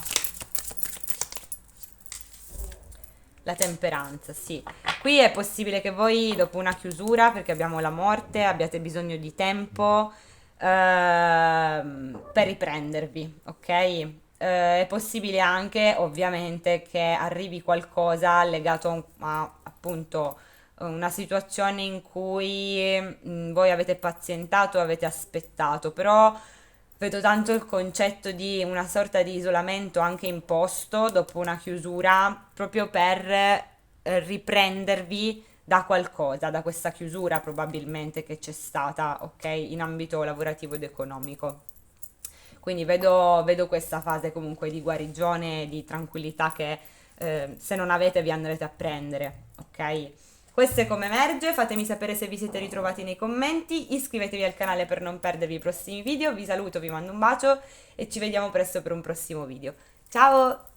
La temperanza, sì. Qui è possibile che voi dopo una chiusura, perché abbiamo la morte, abbiate bisogno di tempo per riprendervi, ok? È possibile anche, ovviamente, che arrivi qualcosa legato a appunto una situazione in cui voi avete pazientato, avete aspettato, però vedo tanto il concetto di una sorta di isolamento anche imposto dopo una chiusura, proprio per riprendervi da qualcosa, da questa chiusura probabilmente che c'è stata, ok, in ambito lavorativo ed economico. Quindi vedo questa fase comunque di guarigione, di tranquillità che se non avete vi andrete a prendere, ok? Questo è come emerge, fatemi sapere se vi siete ritrovati nei commenti, iscrivetevi al canale per non perdervi i prossimi video, vi saluto, vi mando un bacio e ci vediamo presto per un prossimo video. Ciao!